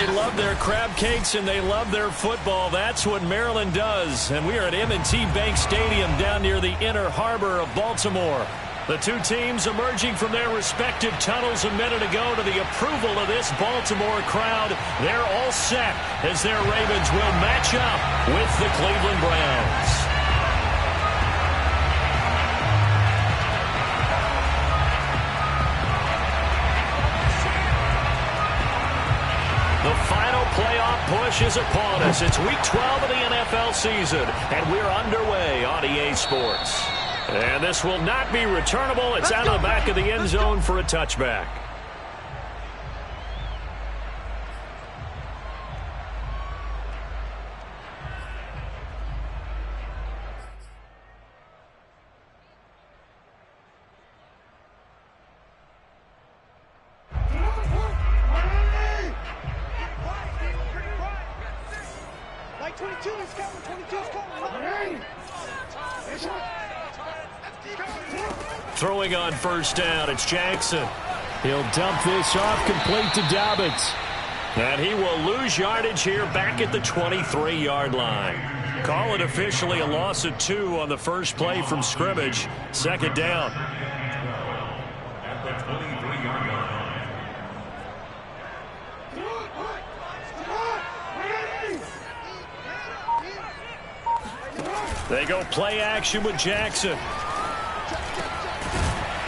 they love their crab cakes and they love their football. That's what Maryland does. And we are at M&T Bank Stadium down near the Inner Harbor of Baltimore. The two teams emerging from their respective tunnels a minute ago to the approval of this Baltimore crowd. They're all set as their Ravens will match up with the Cleveland Browns. The final playoff push is upon us. It's Week 12 of the NFL season, and we're underway on EA Sports. And this will not be returnable. It's out of the back of the end zone for a touchback. Throwing on first down, it's Jackson. He'll dump this off, complete to Dobbins. And he will lose yardage here back at the 23-yard line. Call it officially a loss of 2 on the first play from scrimmage. Second down. At the 23-yard line. They go play action with Jackson.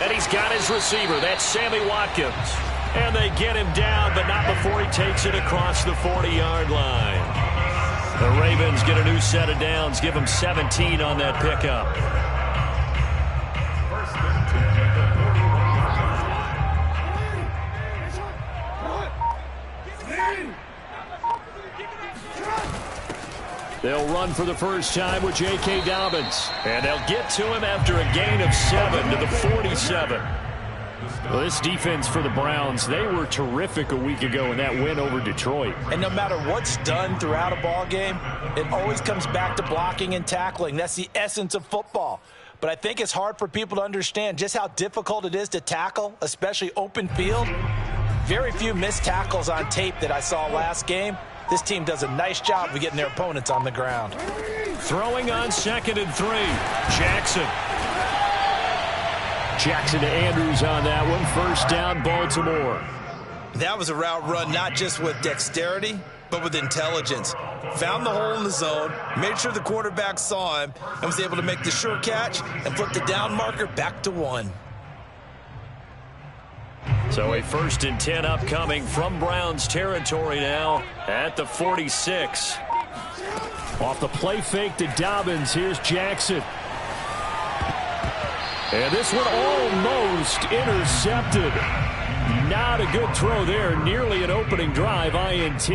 And he's got his receiver. That's Sammy Watkins. And they get him down, but not before he takes it across the 40-yard line. The Ravens get a new set of downs. Give them 17 on that pickup. They'll run for the first time with J.K. Dobbins. And they'll get to him after a gain of 7 to the 47. Well, this defense for the Browns, they were terrific a week ago in that win over Detroit. And no matter what's done throughout a ball game, it always comes back to blocking and tackling. That's the essence of football. But I think it's hard for people to understand just how difficult it is to tackle, especially open field. Very few missed tackles on tape that I saw last game. This team does a nice job of getting their opponents on the ground. Throwing on 2nd and 3. Jackson. Jackson to Andrews on that one. First down, Baltimore. That was a route run not just with dexterity, but with intelligence. Found the hole in the zone, made sure the quarterback saw him, and was able to make the sure catch and flip the down marker back to 1. So a 1st and 10 upcoming from Browns territory now at the 46. Off the play fake to Dobbins, here's Jackson. And this one almost intercepted. Not a good throw there, nearly an opening drive INT.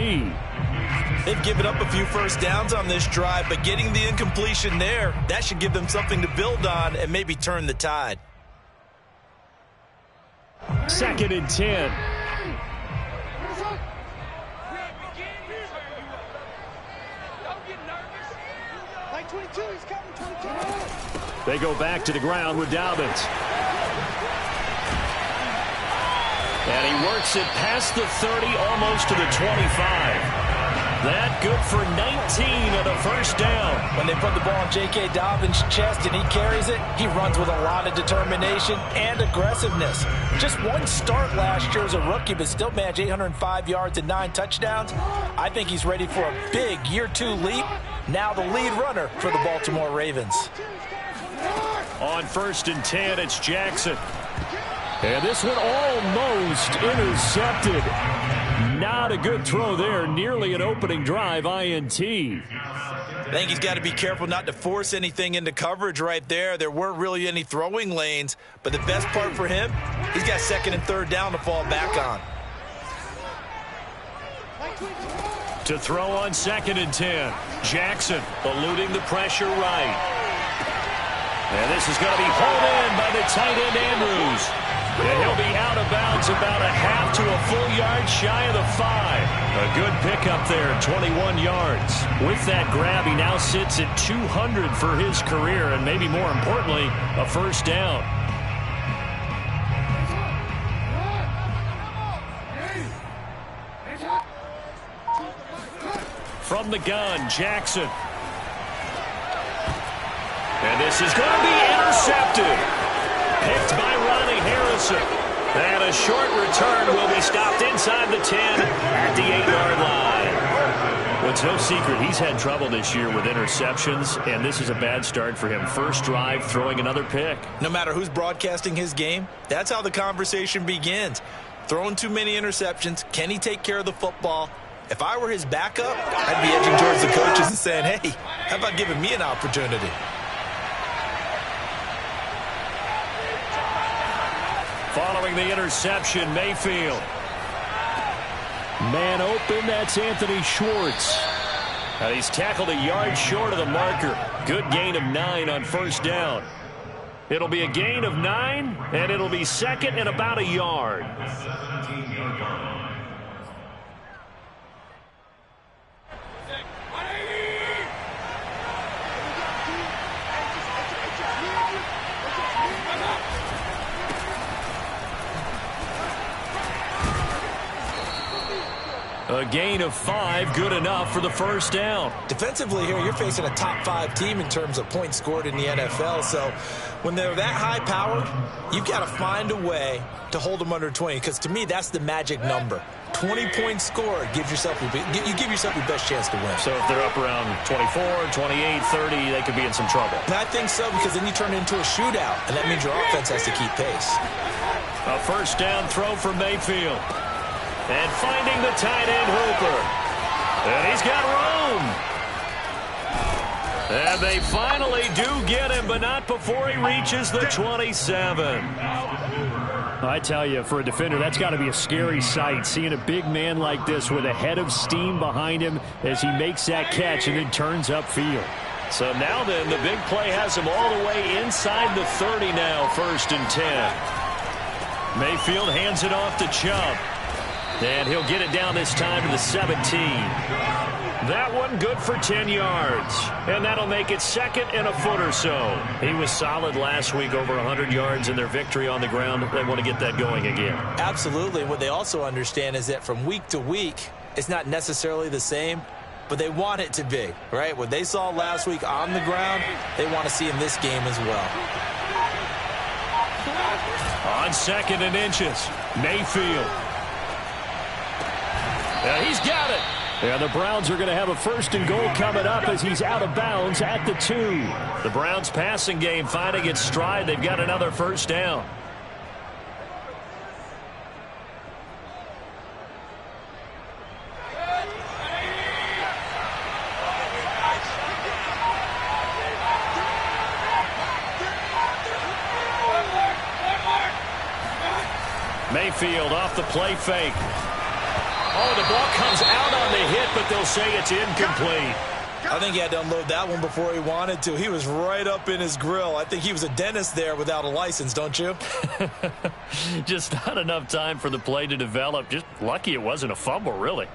They've given up a few first downs on this drive, but getting the incompletion there, that should give them something to build on and maybe turn the tide. 2nd and 10. They go back to the ground with Dobbins. And he works it past the 30, almost to the 25. That good for 19 and a first down. When they put the ball in J.K. Dobbins' chest and he carries it, he runs with a lot of determination and aggressiveness. Just one start last year as a rookie, but still managed 805 yards and 9 touchdowns. I think he's ready for a big year 2 leap. Now the lead runner for the Baltimore Ravens. On 1st and 10, it's Jackson. And this one almost intercepted. Not a good throw there. Nearly an opening drive INT. I think he's got to be careful not to force anything into coverage right there. There weren't really any throwing lanes. But the best part for him, he's got 2nd and 3rd down to fall back on. To throw on 2nd and 10. Jackson eluding the pressure right. And this is going to be hauled in by the tight end Andrews. And he'll be out of bounds about a half to a full yard shy of the 5. A good pickup there, 21 yards. With that grab, he now sits at 200 for his career, and maybe more importantly, a first down. from the gun, Jackson. And this is going to be intercepted. Picked by Ronnie Harrison. And a short return will be stopped inside the 10 at the 8-yard line. Well, it's no secret he's had trouble this year with interceptions, and this is a bad start for him. First drive, throwing another pick. No matter who's broadcasting his game, that's how the conversation begins. Throwing too many interceptions. Can he take care of the football? If I were his backup, I'd be edging towards the coaches and saying, hey, how about giving me an opportunity? Following the interception, Mayfield. Man open, that's Anthony Schwartz. Now he's tackled a yard short of the marker. Good gain of 9 on first down. It'll be a gain of 9, and it'll be second and about a yard. A gain of 5, good enough for the first down. Defensively here, you're facing a top 5 team in terms of points scored in the NFL. So when they're that high powered, you've got to find a way to hold them under 20. Because to me, that's the magic number. 20 points scored gives yourself you give yourself your best chance to win. So if they're up around 24, 28, 30, they could be in some trouble. And I think so, because then you turn it into a shootout, and that means your offense has to keep pace. A first down throw for Mayfield. And finding the tight end, Hooper. And he's got room. And they finally do get him, but not before he reaches the 27. I tell you, for a defender, that's got to be a scary sight, seeing a big man like this with a head of steam behind him as he makes that catch and then turns upfield. So now then, the big play has him all the way inside the 30 now, 1st and 10. Mayfield hands it off to Chubb. And he'll get it down this time to the 17. That one good for 10 yards. And that'll make it second and a foot or so. He was solid last week, over 100 yards in their victory on the ground. They want to get that going again. Absolutely. What they also understand is that from week to week, it's not necessarily the same, but they want it to be, right? What they saw last week on the ground, they want to see in this game as well. On 2nd and inches, Mayfield. Yeah, he's got it. Yeah, the Browns are going to have a 1st and goal coming up as he's out of bounds at the 2. The Browns passing game finding its stride. They've got another first down. Mayfield off the play fake. Oh, the ball comes out on the hit, but they'll say it's incomplete. I think he had to unload that one before he wanted to. He was right up in his grill. I think he was a dentist there without a license, don't you? Just not enough time for the play to develop. Just lucky it wasn't a fumble, really.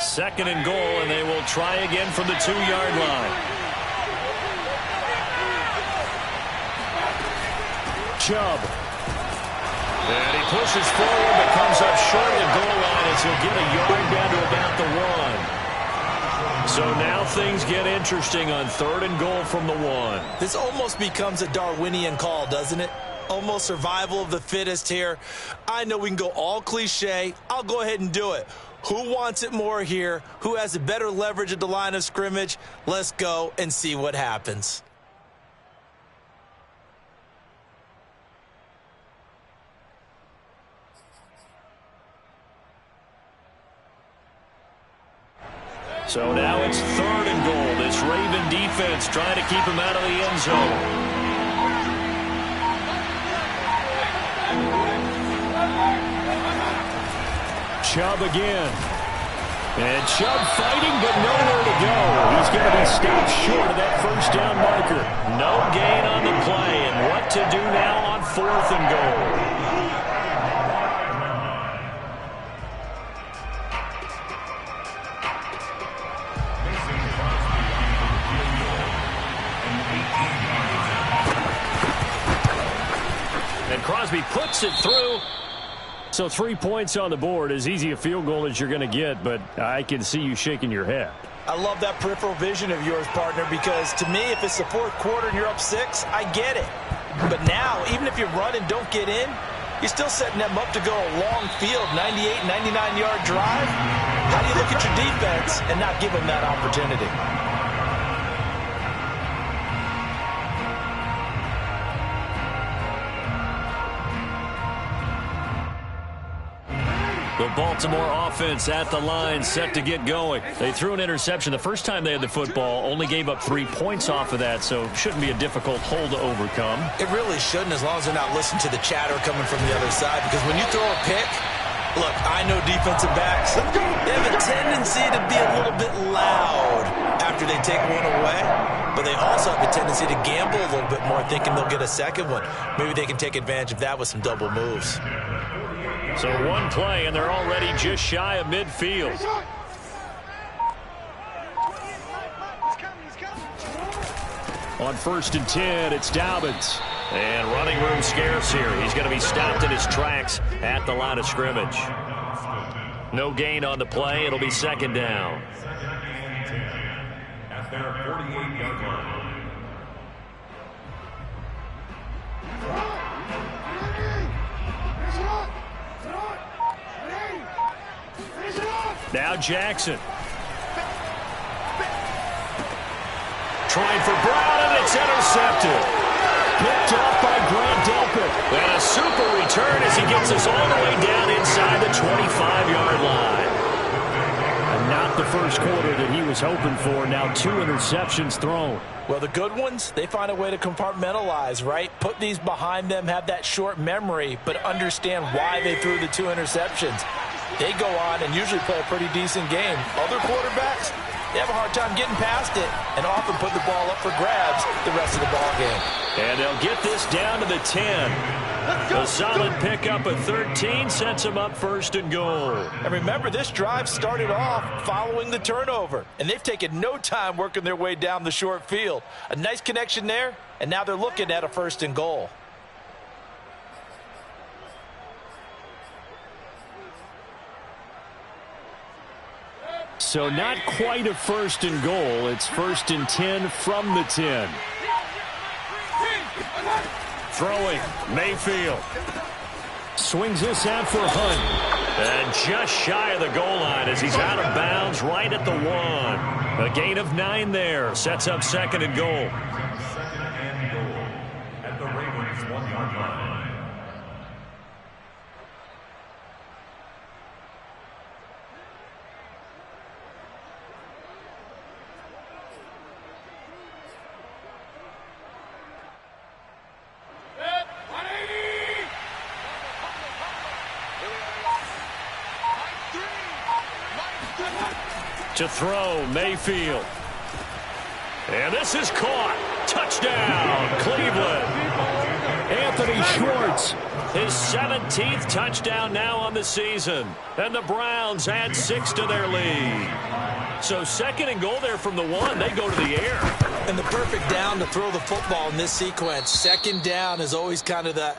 2nd and goal, and they will try again from the 2-yard line. Chubb. And he pushes forward, but comes up short of the goal line as he'll get a yard down to about the 1. So now things get interesting on 3rd and goal from the 1. This almost becomes a Darwinian call, doesn't it? Almost survival of the fittest here. I know we can go all cliche. I'll go ahead and do it. Who wants it more here? Who has a better leverage at the line of scrimmage? Let's go and see what happens. So now it's 3rd and goal. This Raven defense trying to keep him out of the end zone. Chubb again. And Chubb fighting, but nowhere to go. He's going to be stopped short of that first down marker. No gain on the play, and what to do now on 4th and goal. And Crosby puts it through. So 3 points on the board, as easy a field goal as you're going to get, but I can see you shaking your head. I love that peripheral vision of yours, partner, because to me, if it's the fourth quarter and you're up 6, I get it. But now, even if you run and don't get in, you're still setting them up to go a long field, 98, 99-yard drive. How do you look at your defense and not give them that opportunity? The Baltimore offense at the line, set to get going. They threw an interception the first time they had the football, only gave up 3 points off of that, so shouldn't be a difficult hole to overcome. It really shouldn't, as long as they're not listening to the chatter coming from the other side, because when you throw a pick, look, I know defensive backs, they have a tendency to be a little bit loud after they take one away, but they also have a tendency to gamble a little bit more, thinking they'll get a second one. Maybe they can take advantage of that with some double moves. So one play, and they're already just shy of midfield. On 1st and 10, it's Dobbins. And running room scarce here. He's going to be stopped in his tracks at the line of scrimmage. No gain on the play. It'll be 2nd down. At their 48-yard line. Now Jackson. Trying for Brown, and it's intercepted. Picked off by Grant Delpit. And a super return as he gets us all the way down inside the 25-yard line. And not the first quarter that he was hoping for. Now 2 interceptions thrown. Well, the good ones, they find a way to compartmentalize, right? Put these behind them, have that short memory, but understand why they threw the 2 interceptions. They go on and usually play a pretty decent game. Other quarterbacks, they have a hard time getting past it and often put the ball up for grabs the rest of the ball game. And they'll get this down to the 10. A solid pickup of 13 sets them up 1st and goal. And remember, this drive started off following the turnover, and they've taken no time working their way down the short field. A nice connection there, and now they're looking at a 1st and goal. So not quite a 1st and goal. It's 1st and 10 from the 10. Throwing, Mayfield. Swings this out for Hunt. And just shy of the goal line as he's out of bounds right at the 1. A gain of 9 there. Sets up 2nd and goal. 2nd and goal. At the Ravens' 1-yard line. To throw, Mayfield. And this is caught. Touchdown, Cleveland. Anthony Schwartz. His 17th touchdown now on the season. And the Browns add 6 to their lead. So 2nd and goal there from the 1. They go to the air. And the perfect down to throw the football in this sequence. 2nd down is always kind of that,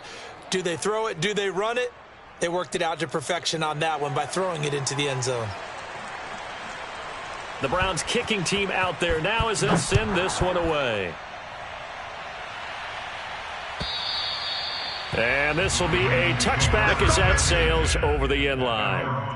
do they throw it, do they run it? They worked it out to perfection on that one by throwing it into the end zone. The Browns kicking team out there now as they'll send this one away. And this will be a touchback as that sails over the end line.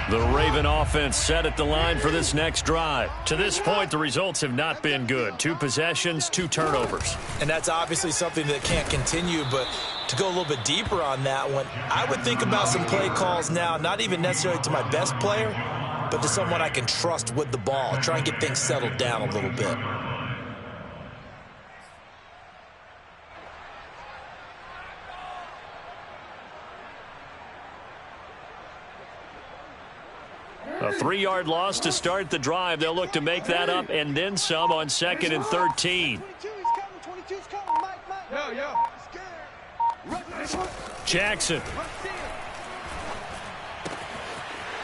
The Raven offense set at the line for this next drive. To this point, the results have not been good. 2 possessions, 2 turnovers. And that's obviously something that can't continue, but to go a little bit deeper on that one, I would think about some play calls now, not even necessarily to my best player, but to someone I can trust with the ball. Try and get things settled down a little bit. A 3-yard loss to start the drive. They'll look to make that up and then some on 2nd and 13. Jackson.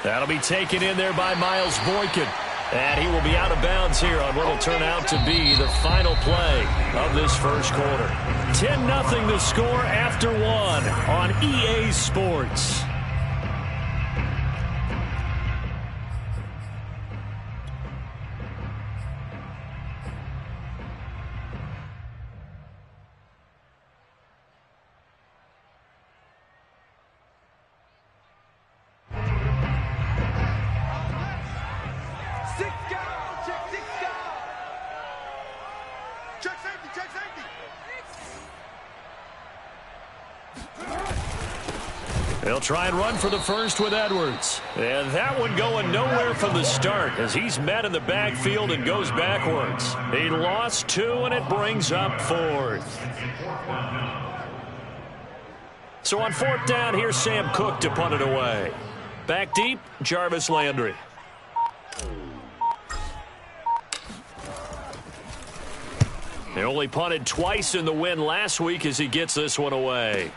That'll be taken in there by Miles Boykin. And he will be out of bounds here on what will turn out to be the final play of this first quarter. 10-0 the score after one on EA Sports. They'll try and run for the first with Edwards. And that one going nowhere from the start as he's met in the backfield and goes backwards. He lost 2, and it brings up 4th. So on 4th down, here's Sam Cook to punt it away. Back deep, Jarvis Landry. They only punted twice in the win last week as he gets this one away.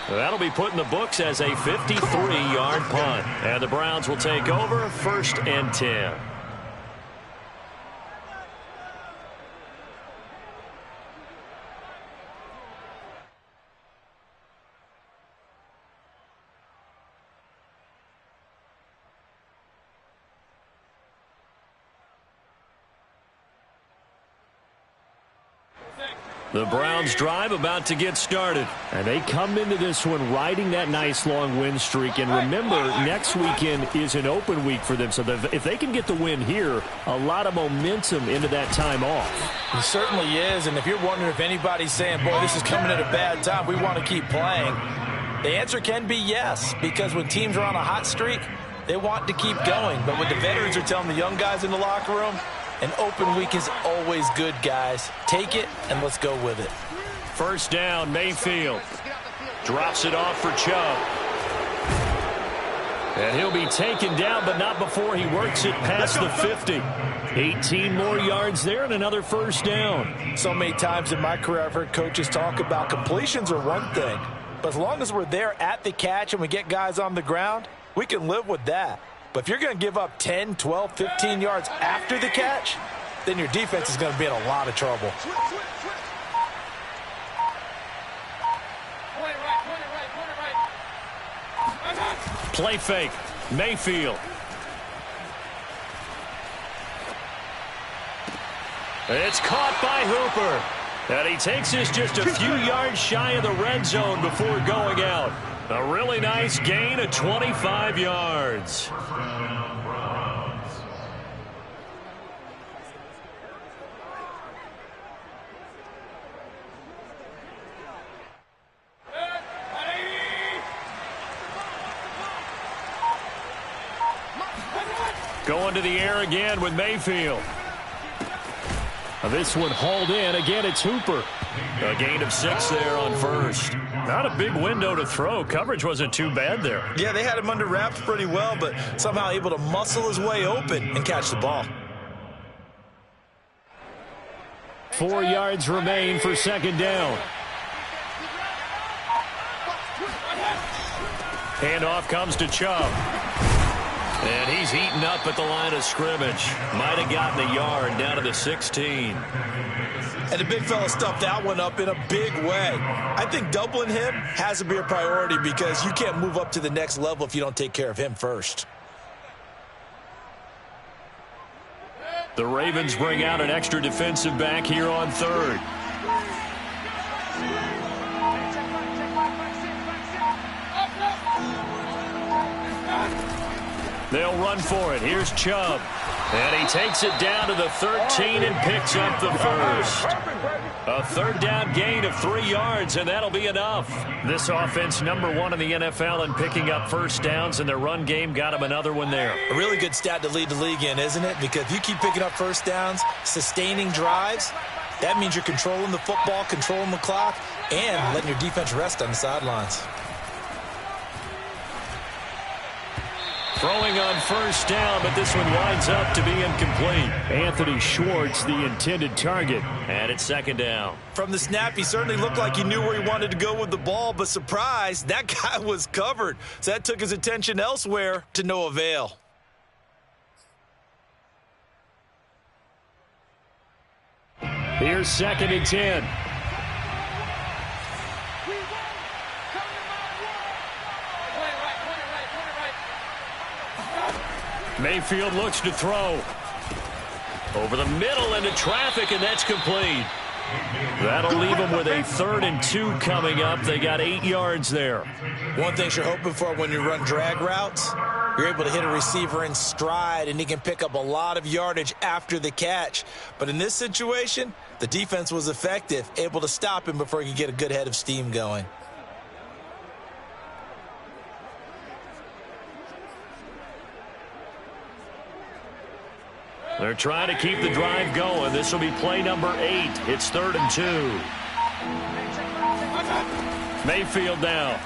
That'll be put in the books as a 53-yard punt. And the Browns will take over 1st and 10. The Browns drive about to get started. And they come into this one riding that nice long win streak. And remember, next weekend is an open week for them. So if they can get the win here, a lot of momentum into that time off. It certainly is. And if you're wondering if anybody's saying, boy, this is coming at a bad time, we want to keep playing, the answer can be yes. Because when teams are on a hot streak, they want to keep going. But what the veterans are telling the young guys in the locker room, an open week is always good, guys. Take it, and let's go with it. 1st down, Mayfield. Drops it off for Chubb. And he'll be taken down, but not before he works it past the 50. 18 more yards there and another 1st down. So many times in my career I've heard coaches talk about completions are one thing. But as long as we're there at the catch and we get guys on the ground, we can live with that. But if you're going to give up 10, 12, 15 yards after the catch, then your defense is going to be in a lot of trouble. Play fake. Mayfield. It's caught by Hooper. And he takes this just a few yards shy of the red zone before going out. A really nice gain of 25 yards. Going to the air again with Mayfield. This one hauled in. Again, it's Hooper. A gain of 6 there on 1st. Not a big window to throw. Coverage wasn't too bad there. Yeah, they had him under wraps pretty well, but somehow able to muscle his way open and catch the ball. 4 yards remain for 2nd down. Handoff comes to Chubb. And he's eaten up at the line of scrimmage. Might have gotten a yard down to the 16. And the big fella stuffed that one up in a big way. I think doubling him has to be a priority because you can't move up to the next level if you don't take care of him first. The Ravens bring out an extra defensive back here on 3rd. They'll run for it. Here's Chubb. And he takes it down to the 13 and picks up the 1st. A 3rd down gain of 3 yards, and that'll be enough. This offense, #1 in the NFL in picking up 1st downs, and their run game got him another one there. A really good stat to lead the league in, isn't it? Because if you keep picking up 1st downs, sustaining drives, that means you're controlling the football, controlling the clock, and letting your defense rest on the sidelines. Throwing on first down, but this one winds up to be incomplete. Anthony Schwartz, the intended target. And it's second down. From the snap, he certainly looked like he knew where he wanted to go with the ball, but surprise, that guy was covered. So that took his attention elsewhere to no avail. Here's second and 10. Mayfield looks to throw. Over the middle into traffic, and that's complete. That'll leave them with a 3rd and 2 coming up. They got 8 yards there. One thing you're hoping for when you run drag routes, you're able to hit a receiver in stride, and he can pick up a lot of yardage after the catch. But in this situation, the defense was effective, able to stop him before he could get a good head of steam going. They're trying to keep the drive going. This will be play number 8. It's 3rd and 2. Mayfield now.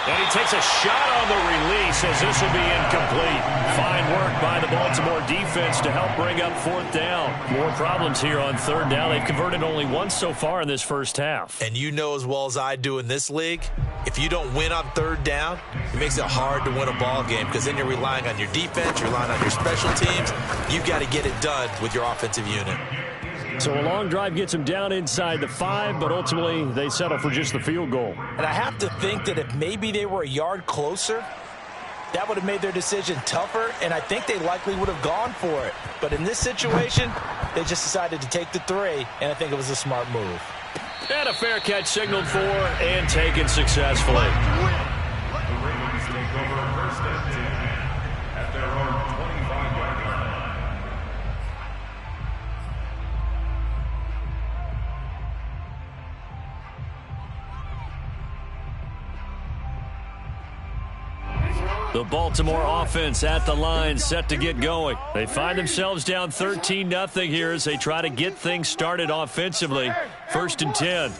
And he takes a shot on the release as this will be incomplete. Fine work by the Baltimore defense to help bring up 4th down. More problems here on 3rd down. They've converted only once so far in this first half. And you know as well as I do in this league, if you don't win on 3rd down, it makes it hard to win a ball game because then you're relying on your defense, you're relying on your special teams. You've got to get it done with your offensive unit. So a long drive gets them down inside the 5, but ultimately they settle for just the field goal. And I have to think that if maybe they were a yard closer, that would have made their decision tougher, and I think they likely would have gone for it. But in this situation, they just decided to take the 3, and I think it was a smart move. And a fair catch signaled for and taken successfully. The Ravens take over 1st and 10 at their own 25-yard line. The Baltimore offense at the line, set to get going. They find themselves down 13-0 here as they try to get things started offensively. 1st and 10.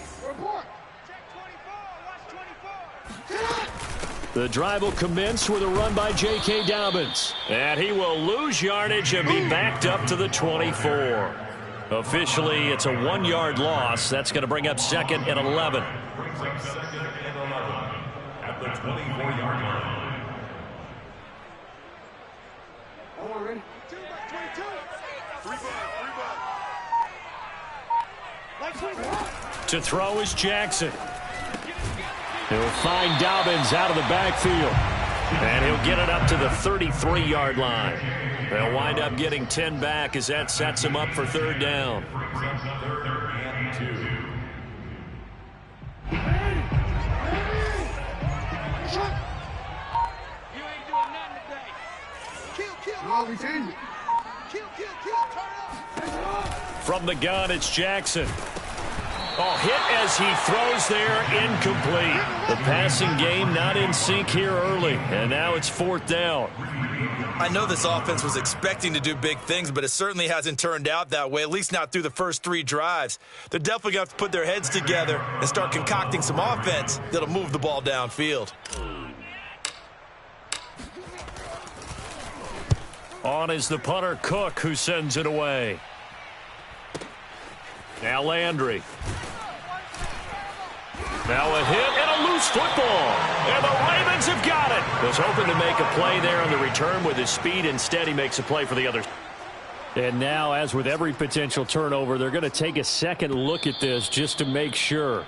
The drive will commence with a run by J.K. Dobbins. And he will lose yardage and be backed up to the 24. Officially, it's a 1-yard loss. That's going to bring up 2nd and 11. Brings up 2nd and 11 at the 24-yard line. To throw is Jackson. He'll find Dobbins out of the backfield. And he'll get it up to the 33-yard line. They'll wind up getting 10 back as that sets him up for 3rd down. 3rd and 2. You ain't doing nothing today. From the gun, it's Jackson. Oh, hit as he throws there, incomplete. The passing game not in sync here early, and now it's 4th down. I know this offense was expecting to do big things, but it certainly hasn't turned out that way, at least not through the first 3 drives. They're definitely going to have to put their heads together and start concocting some offense that'll move the ball downfield. On is the punter, Cook, who sends it away. Now Landry. Now a hit and a loose football. And the Ravens have got it. Was hoping to make a play there on the return with his speed. Instead, he makes a play for the others. And now, as with every potential turnover, they're going to take a second look at this just to make sure.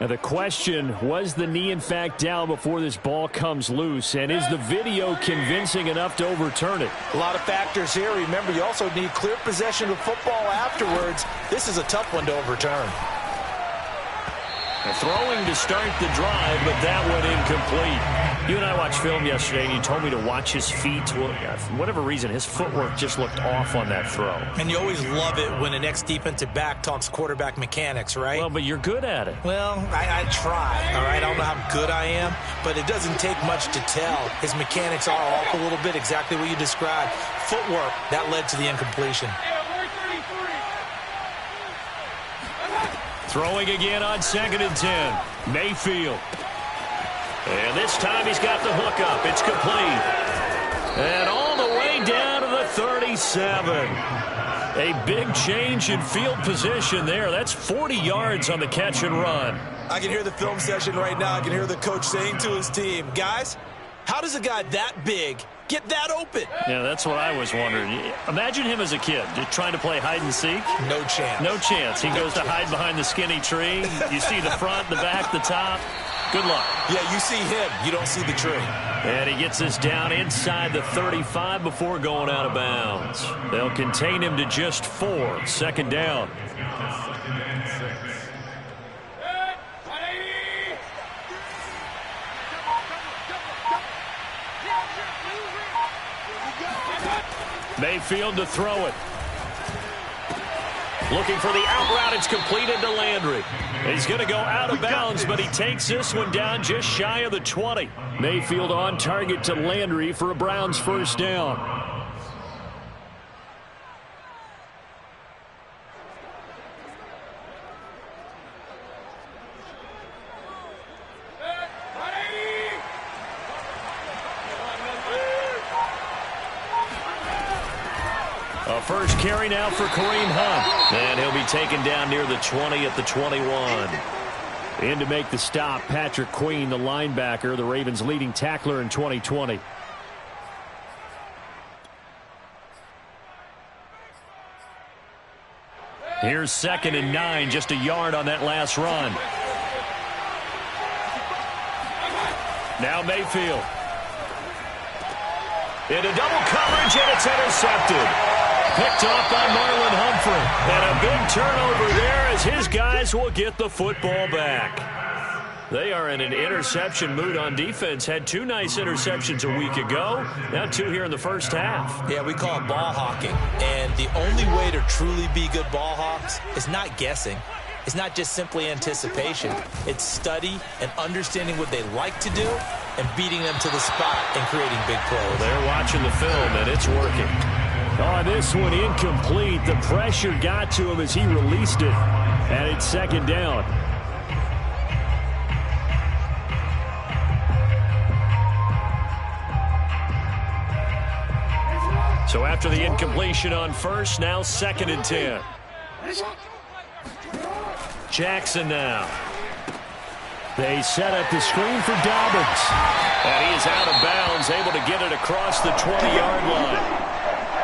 Now the question, was the knee in fact down before this ball comes loose? And is the video convincing enough to overturn it? A lot of factors here. Remember, you also need clear possession of football afterwards. This is a tough one to overturn. Throwing to start the drive, but that went incomplete. You and I watched film yesterday, and you told me to watch his feet. Well, for whatever reason, his footwork just looked off on that throw. And you always love it when an ex-defensive back talks quarterback mechanics, right? Well, but you're good at it. Well, I try, all right? I don't know how good I am, but it doesn't take much to tell. His mechanics are off a little bit, exactly what you described. Footwork, that led to the incompletion. Throwing again on 2nd and 10. Mayfield. And this time he's got the hook up. It's complete. And all the way down to the 37. A big change in field position there. That's 40 yards on the catch and run. I can hear the film session right now. I can hear the coach saying to his team, guys, how does a guy that big get that open? Yeah, that's what I was wondering. Imagine him as a kid, just trying to play hide and seek. No chance. No chance. He goes to hide behind the skinny tree. You see the front, the back, the top. Good luck. Yeah, you see him. You don't see the tree. And he gets us down inside the 35 before going out of bounds. They'll contain him to just 4. 2nd down. Mayfield to throw it. Looking for the out route. It's completed to Landry. He's going to go out of bounds, but he takes this one down just shy of the 20. Mayfield on target to Landry for a Browns 1st down. A first carry now for Kareem Hunt. And he'll be taken down near the 20 at the 21. In to make the stop, Patrick Queen, the linebacker, the Ravens' leading tackler in 2020. Here's 2nd and 9, just a yard on that last run. Now Mayfield. Into double coverage, and it's intercepted. Picked off by Marlon Humphrey. And a big turnover there as his guys will get the football back. They are in an interception mood on defense. Had 2 nice interceptions a week ago. Now 2 here in the first half. Yeah, we call it ball hawking. And the only way to truly be good ball hawks is not guessing. It's not just simply anticipation. It's study and understanding what they like to do and beating them to the spot and creating big plays. Well, they're watching the film, and it's working. Oh, this one incomplete. The pressure got to him as he released it. And it's 2nd down. So after the incompletion on first, now 2nd and 10. Jackson now. They set up the screen for Dobbins. And he is out of bounds, able to get it across the 20-yard line.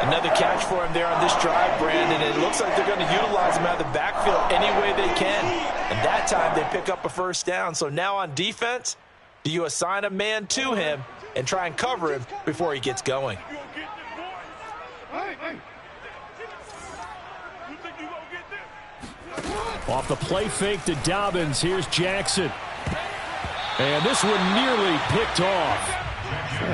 Another catch for him there on this drive, Brandon. It looks like they're going to utilize him out of the backfield any way they can. And that time they pick up a 1st down. So now on defense, do you assign a man to him and try and cover him before he gets going? Off the play fake to Dobbins, here's Jackson. And this one nearly picked off.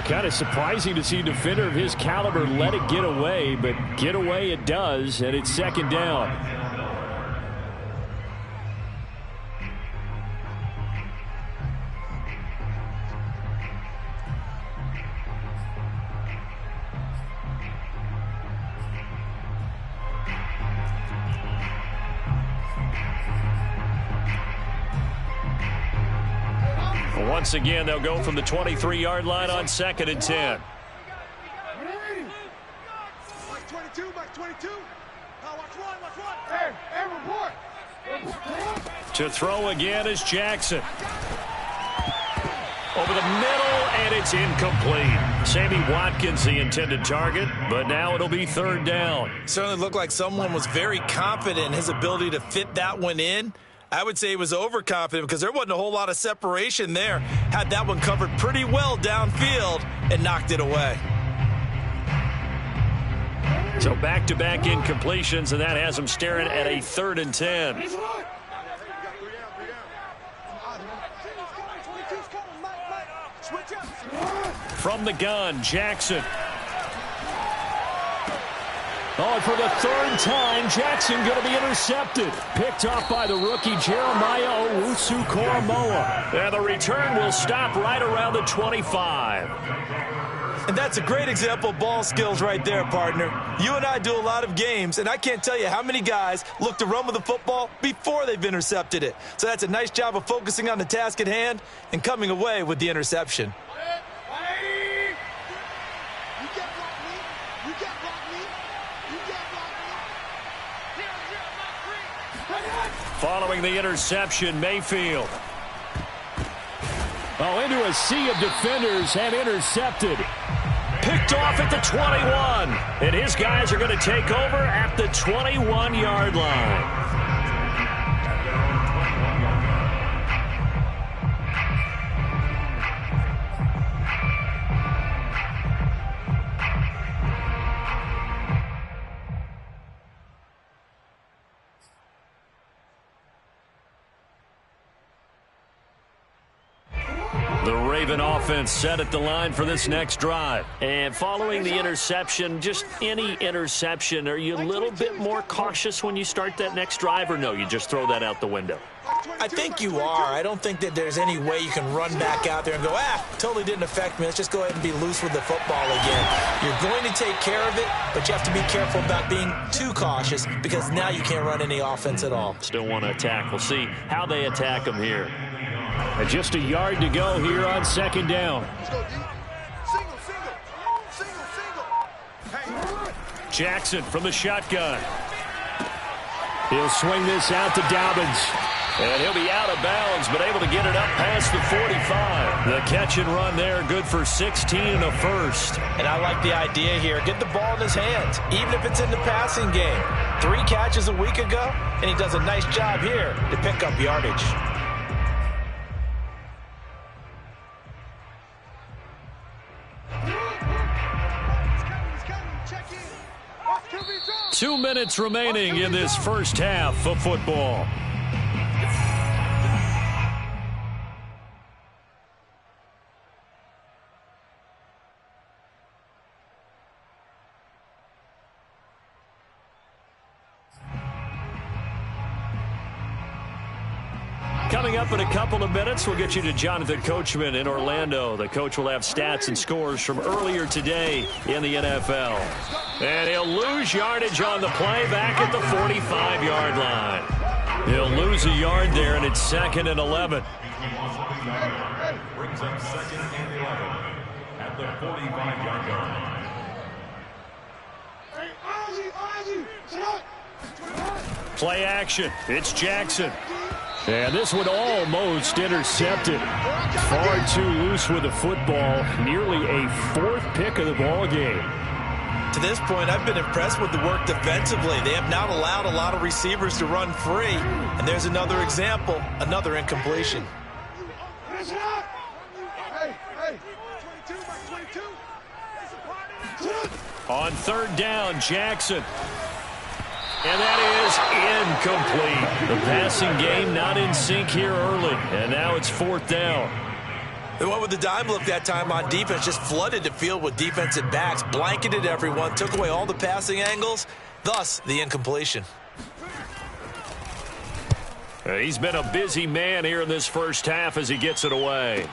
Kind of surprising to see a defender of his caliber let it get away, but get away it does, and it's 2nd down. Once again, they'll go from the 23-yard line on 2nd and 10. Mike 22, Mike 22. Watch one. Hey, report. To throw again is Jackson. Over the middle, and it's incomplete. Sammy Watkins, the intended target, but now it'll be 3rd down. Certainly looked like someone was very confident in his ability to fit that one in. I would say he was overconfident because there wasn't a whole lot of separation there. Had that one covered pretty well downfield and knocked it away. So back-to-back incompletions, and that has him staring at a 3rd and 10. From the gun, Jackson. Oh, and for the third time, Jackson going to be intercepted. Picked off by the rookie Jeremiah Owusu-Koramoah. And the return will stop right around the 25. And that's a great example of ball skills right there, partner. You and I do a lot of games, and I can't tell you how many guys look to run with the football before they've intercepted it. So that's a nice job of focusing on the task at hand and coming away with the interception. Following the interception, Mayfield. Oh, into a sea of defenders and intercepted. Picked off at the 21. And his guys are going to take over at the 21-yard line. The Raven offense set at the line for this next drive. And following the interception, just any interception, are you a little bit more cautious when you start that next drive, or no, you just throw that out the window? I think you are. I don't think that there's any way you can run back out there and go, totally didn't affect me. Let's just go ahead and be loose with the football again. You're going to take care of it, but you have to be careful about being too cautious because now you can't run any offense at all. Still want to attack. We'll see how they attack them here. And just a yard to go here on second down. Let's go, D. Single. Jackson from the shotgun. He'll swing this out to Dobbins. And he'll be out of bounds, but able to get it up past the 45. The catch and run there, good for 16 and a first. And I like the idea here. Get the ball in his hands, even if it's in the passing game. 3 catches a week ago, and he does a nice job here to pick up yardage. Check in. Watch QB drop. 2 minutes remaining in this first half of football. Coming up in a couple of minutes, we'll get you to Jonathan Coachman in Orlando. The coach will have stats and scores from earlier today in the NFL. And he'll lose yardage on the play back at the 45-yard line. He'll lose a yard there, and it's 2nd and 11. Brings up 2nd and 11 at the 45-yard line. Play action. It's Jackson. And this one almost intercepted. Far too loose with the football. Nearly a 4th pick of the ball game. To this point, I've been impressed with the work defensively. They have not allowed a lot of receivers to run free. And there's another example, another incompletion. On 3rd down, Jackson. And that is incomplete. The passing game not in sync here early. And now it's 4th down. They went with the dime look that time on defense, just flooded the field with defensive backs, blanketed everyone, took away all the passing angles, thus the incompletion. He's been a busy man here in this first half as he gets it away.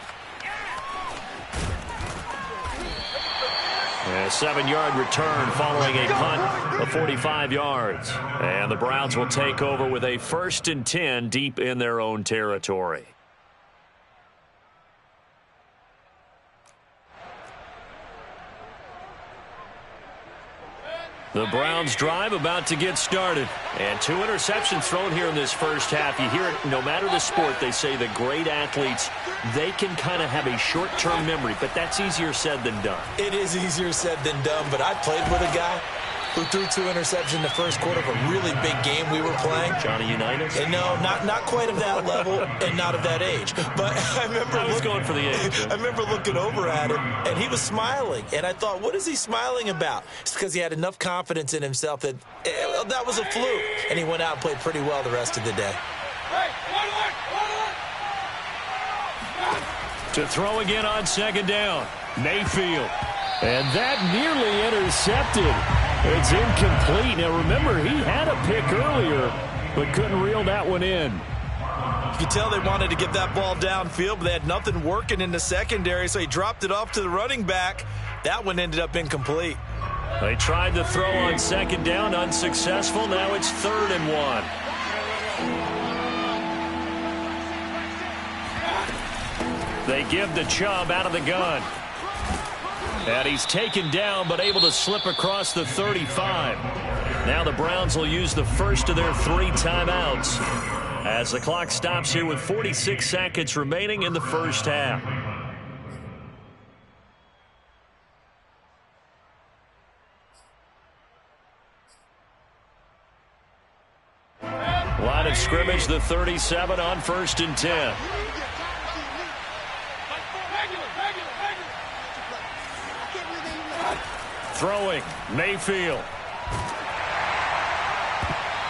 A 7-yard return following a punt of 45 yards. And the Browns will take over with a 1st and 10 deep in their own territory. The Browns drive about to get started. And 2 interceptions thrown here in this first half. You hear it, no matter the sport, they say the great athletes, they can kind of have a short-term memory, but that's easier said than done. It is easier said than done, but I played with a guy who threw 2 interceptions in the first quarter of a really big game we were playing. Johnny Unitas? And no, not quite of that level and not of that age. But I remember I was going for the age. I remember looking over at him, and he was smiling. And I thought, what is he smiling about? It's because he had enough confidence in himself that that was a fluke. And he went out and played pretty well the rest of the day. To throw again on 2nd down, Mayfield. And that nearly intercepted. It's incomplete. Now, remember, he had a pick earlier, but couldn't reel that one in. You can tell they wanted to get that ball downfield, but they had nothing working in the secondary, so he dropped it off to the running back. That one ended up incomplete. They tried to throw on second down, unsuccessful. Now it's 3rd and 1. They give the Chubb out of the gun. And he's taken down, but able to slip across the 35. Now the Browns will use the first of their 3 timeouts as the clock stops here with 46 seconds remaining in the first half. Line of scrimmage, the 37 on 1st and 10. Throwing, Mayfield.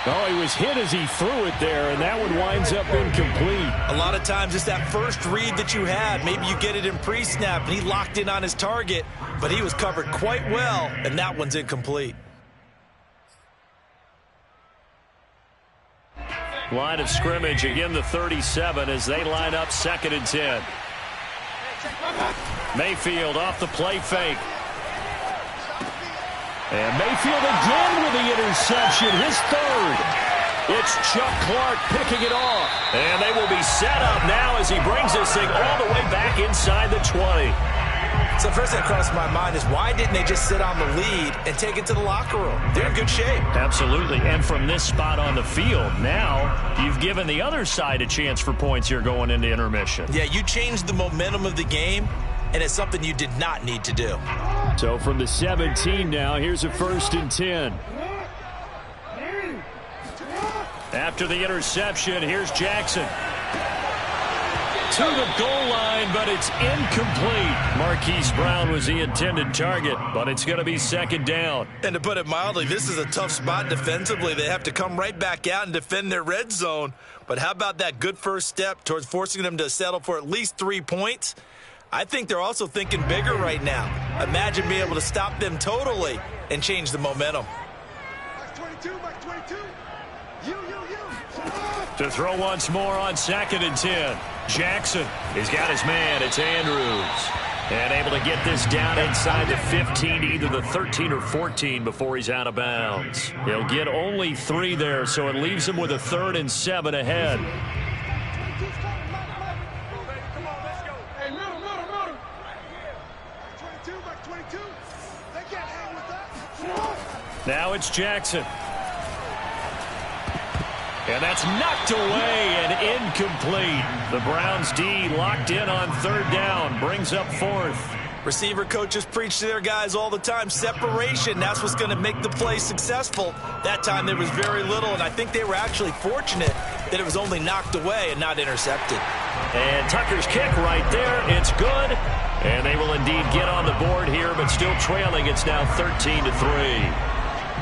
Oh, he was hit as he threw it there, and that one winds up incomplete. A lot of times it's that first read that you had. Maybe you get it in pre-snap, and he locked in on his target, but he was covered quite well, and that one's incomplete. Line of scrimmage, again the 37 as they line up 2nd and 10. Mayfield off the play fake. And Mayfield again with the interception, his 3rd. It's Chuck Clark picking it off. And they will be set up now as he brings this thing all the way back inside the 20. So first thing that crossed my mind is why didn't they just sit on the lead and take it to the locker room? They're in good shape. Absolutely. And from this spot on the field, now you've given the other side a chance for points here going into intermission. Yeah, you changed the momentum of the game, and it's something you did not need to do. So from the 17 now, here's a 1st and 10. After the interception, here's Jackson. To the goal line, but it's incomplete. Marquise Brown was the intended target, but it's going to be 2nd down. And to put it mildly, this is a tough spot defensively. They have to come right back out and defend their red zone. But how about that good first step towards forcing them to settle for at least 3 points? I think they're also thinking bigger right now. Imagine being able to stop them totally and change the momentum. Max 22, Max 22. You. To throw once more on 2nd and 10. Jackson, he's got his man. It's Andrews. And able to get this down inside the 15, either the 13 or 14 before he's out of bounds. He'll get only 3 there, so it leaves him with a 3rd and 7 ahead. Now it's Jackson. And that's knocked away and incomplete. The Browns D locked in on 3rd down. Brings up 4th. Receiver coaches preach to their guys all the time. Separation, that's what's going to make the play successful. That time there was very little, and I think they were actually fortunate that it was only knocked away and not intercepted. And Tucker's kick right there. It's good. And they will indeed get on the board here, but still trailing. It's now 13-3.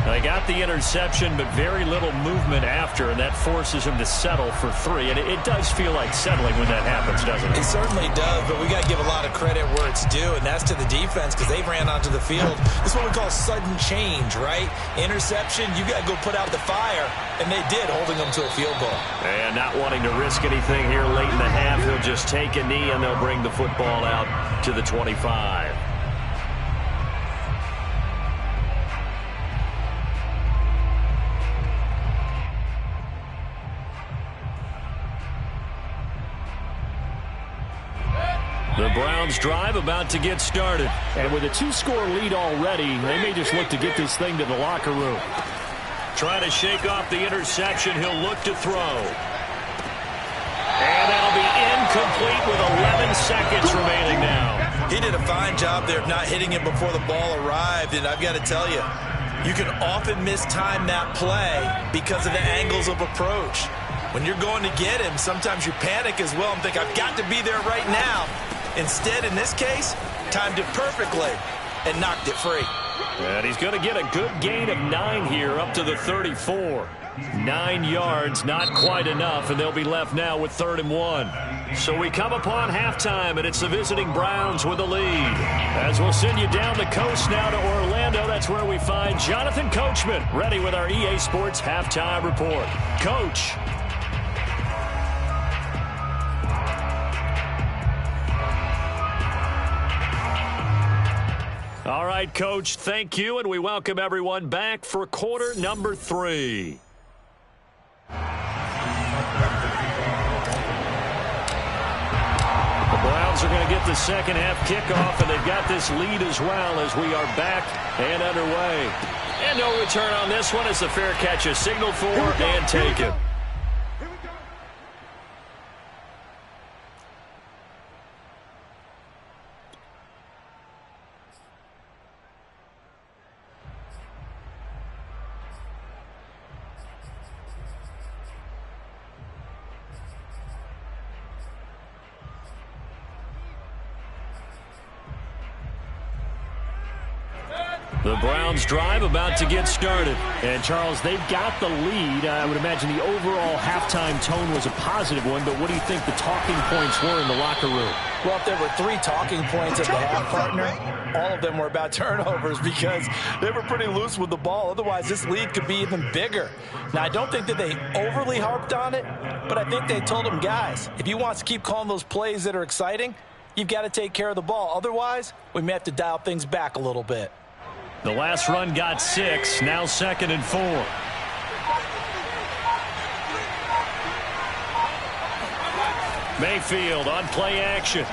They got the interception, but very little movement after, and that forces him to settle for 3. And it does feel like settling when that happens, doesn't it? It certainly does, but we got to give a lot of credit where it's due, and that's to the defense because they ran onto the field. This is what we call sudden change, right? Interception, you got to go put out the fire, and they did, holding them to a field goal. And not wanting to risk anything here late in the half, he'll just take a knee, and they'll bring the football out to the 25. The Browns drive about to get started. And with a 2-score lead already, they may just look to get this thing to the locker room. Trying to shake off the interception. He'll look to throw. And that'll be incomplete with 11 seconds remaining now. He did a fine job there of not hitting him before the ball arrived. And I've got to tell you, you can often mistime that play because of the angles of approach. When you're going to get him, sometimes you panic as well and think, I've got to be there right now. Instead, in this case, timed it perfectly and knocked it free. And he's going to get a good gain of 9 here up to the 34. 9 yards, not quite enough, and they'll be left now with 3rd and 1. So we come upon halftime, and it's the visiting Browns with the lead. As we'll send you down the coast now to Orlando, that's where we find Jonathan Coachman, ready with our EA Sports Halftime Report. Coach. All right, Coach, thank you, and we welcome everyone back for quarter number 3. The Browns are going to get the second half kickoff, and they've got this lead as well as we are back and underway. And no return on this one as the fair catch is signaled for and taken. The Browns drive about to get started. And, Charles, they've got the lead. I would imagine the overall halftime tone was a positive one, but what do you think the talking points were in the locker room? Well, if there were 3 talking points at the half, partner, all of them were about turnovers because they were pretty loose with the ball. Otherwise, this lead could be even bigger. Now, I don't think that they overly harped on it, but I think they told them, guys, if you want to keep calling those plays that are exciting, you've got to take care of the ball. Otherwise, we may have to dial things back a little bit. The last run got 6, now 2nd and 4. Mayfield on play action.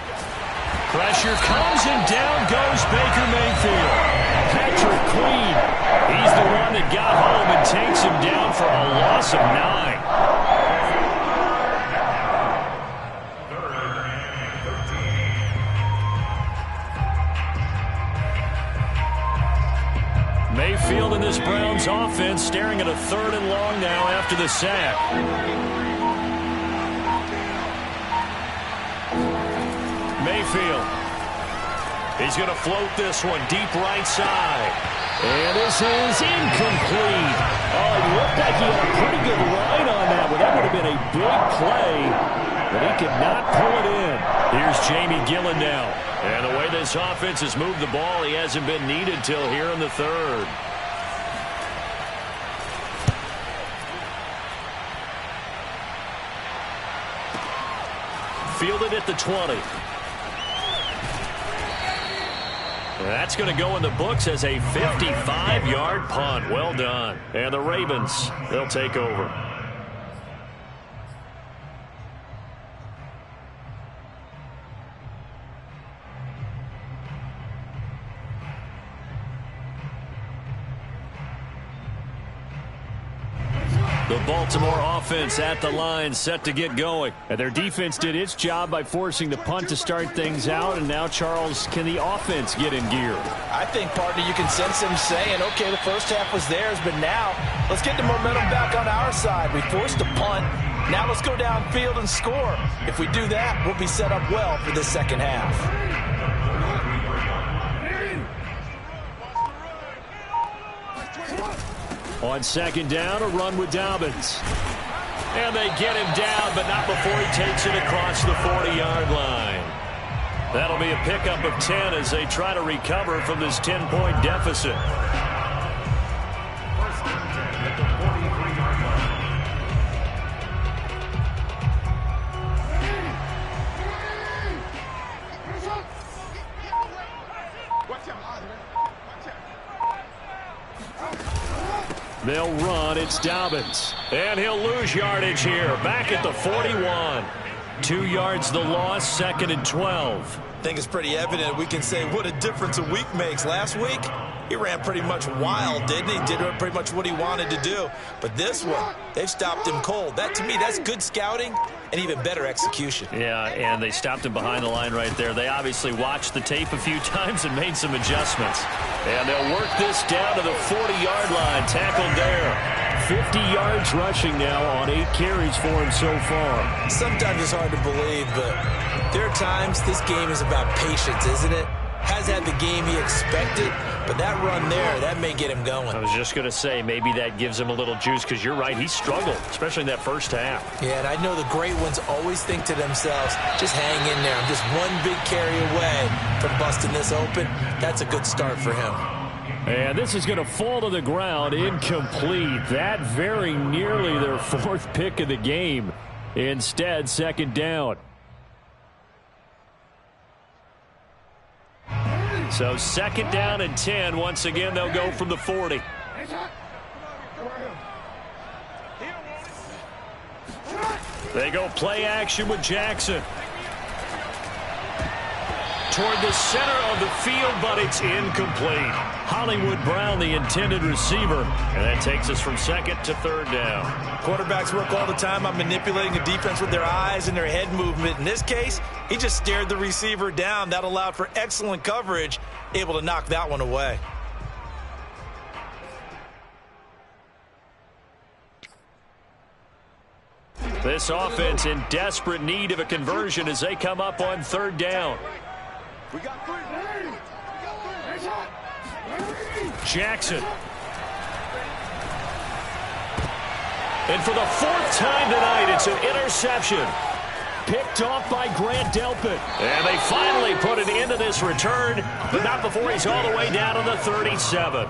Pressure comes and down goes Baker Mayfield. Patrick Queen, he's the one that got home and takes him down for a loss of 9. Mayfield in this Browns offense staring at a 3rd and long now after the sack. Mayfield. He's going to float this one deep right side. And this is incomplete. Oh, it looked like he had a pretty good line on that one. That would have been a big play, but he could not pull it in. Here's Jamie Gillen now. And the way this offense has moved the ball, he hasn't been needed till here in the 3rd. Fielded at the 20. That's going to go in the books as a 55-yard punt. Well done. And the Ravens, they'll take over. The Baltimore offense at the line, set to get going. And their defense did its job by forcing the punt to start things out. And now, Charles, can the offense get in gear? I think, partner, you can sense them saying, okay, the first half was theirs, but now let's get the momentum back on our side. We forced a punt. Now let's go downfield and score. If we do that, we'll be set up well for the second half. On 2nd down, a run with Dobbins. And they get him down, but not before he takes it across the 40-yard line. That'll be a pickup of 10 as they try to recover from this 10-point deficit. They'll run. It's Dobbins. And he'll lose yardage here. Back at the 41. 2 yards the loss, 2nd and 12. I think it's pretty evident. We can say what a difference a week makes. Last week, he ran pretty much wild, didn't he? Did pretty much what he wanted to do. But this one, they've stopped him cold. That, to me, that's good scouting and even better execution. Yeah, and they stopped him behind the line right there. They obviously watched the tape a few times and made some adjustments. And they'll work this down to the 40-yard line. Tackled there. 50 yards rushing now on 8 carries for him so far. Sometimes it's hard to believe, but there are times this game is about patience, isn't it? Hasn't had the game he expected, But that run there, that may get him going. I was just going to say, maybe that gives him a little juice, because you're right, he struggled, especially in that first half. Yeah, and I know the great ones always think to themselves, just hang in there. I'm just one big carry away from busting this open. That's a good start for him. And this is going to fall to the ground, incomplete. That very nearly their 4th pick of the game. Instead, 2nd down. So 2nd down and 10. Once again, they'll go from the 40. They go play action with Jackson. Toward the center of the field, but it's incomplete. Hollywood Brown, the intended receiver. And that takes us from 2nd to 3rd down. Quarterbacks work all the time on manipulating the defense with their eyes and their head movement. In this case, he just stared the receiver down. That allowed for excellent coverage, able to knock that one away. This offense in desperate need of a conversion as they come up on 3rd down. We got 3. Jackson. And for the 4th time tonight, it's an interception. Picked off by Grant Delpit. And they finally put an end to this return, but not before he's all the way down to the 37.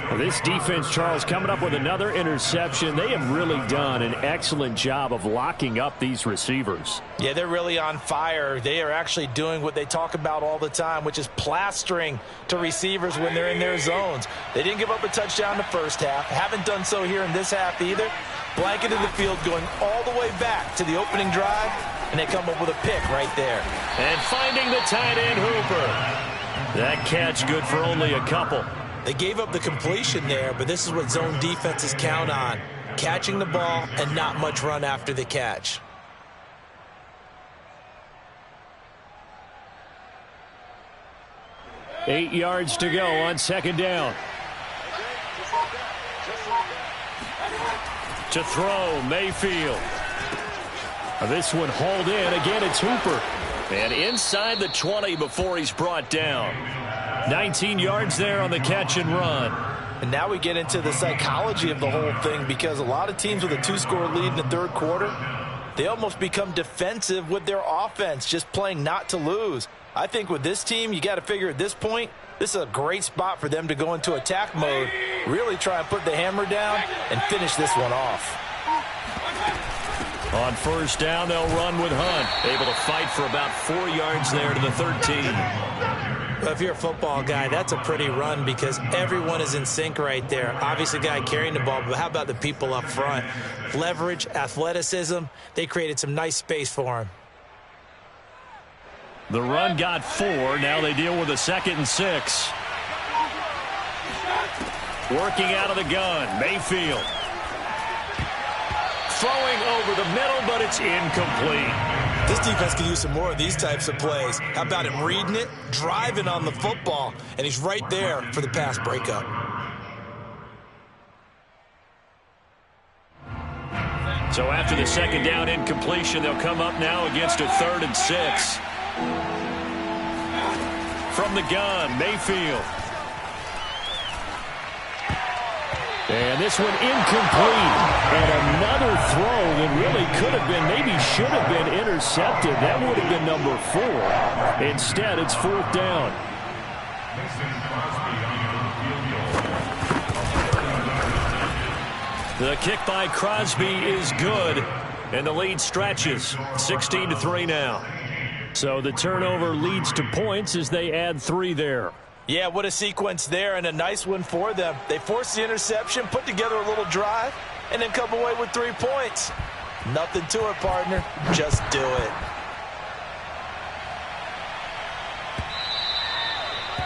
Well, this defense, Charles, coming up with another interception. They have really done an excellent job of locking up these receivers. Yeah, they're really on fire. They are actually doing what they talk about all the time, which is plastering to receivers when they're in their zones. They didn't give up a touchdown in the first half. Haven't done so here in this half either. Blanketed the field going all the way back to the opening drive, and they come up with a pick right there. And finding the tight end Hooper. That catch good for only a couple. They gave up the completion there, but this is what zone defenses count on. Catching the ball and not much run after the catch. Eight yards to go on 2nd down. To throw, Mayfield. This one hauled in. Again, it's Hooper. And inside the 20 before he's brought down. 19 yards there on the catch and run. And now we get into the psychology of the whole thing, because a lot of teams with a 2-score lead in the 3rd quarter, they almost become defensive with their offense, just playing not to lose. I think with this team, you got to figure at this point, this is a great spot for them to go into attack mode, really try and put the hammer down and finish this one off. On 1st down, they'll run with Hunt. Able to fight for about 4 yards there to the 13. Well, if you're a football guy, that's a pretty run because everyone is in sync right there. Obviously, guy carrying the ball, but how about the people up front? Leverage, athleticism, they created some nice space for him. The run got 4. Now they deal with a 2nd and 6. Working out of the gun, Mayfield. Throwing over the middle, but it's incomplete. This defense could use some more of these types of plays. How about him reading it, driving on the football, and he's right there for the pass breakup. So after the 2nd down incompletion, they'll come up now against a 3rd and 6. From the gun, Mayfield. And this one incomplete. And another throw that really could have been, maybe should have been intercepted. That would have been number 4. Instead, it's 4th down. The kick by Crosby is good. And the lead stretches. 16-3 now. So the turnover leads to points as they add 3 there. Yeah, what a sequence there, and a nice one for them. They forced the interception, put together a little drive, and then come away with 3 points. Nothing to it, partner. Just do it.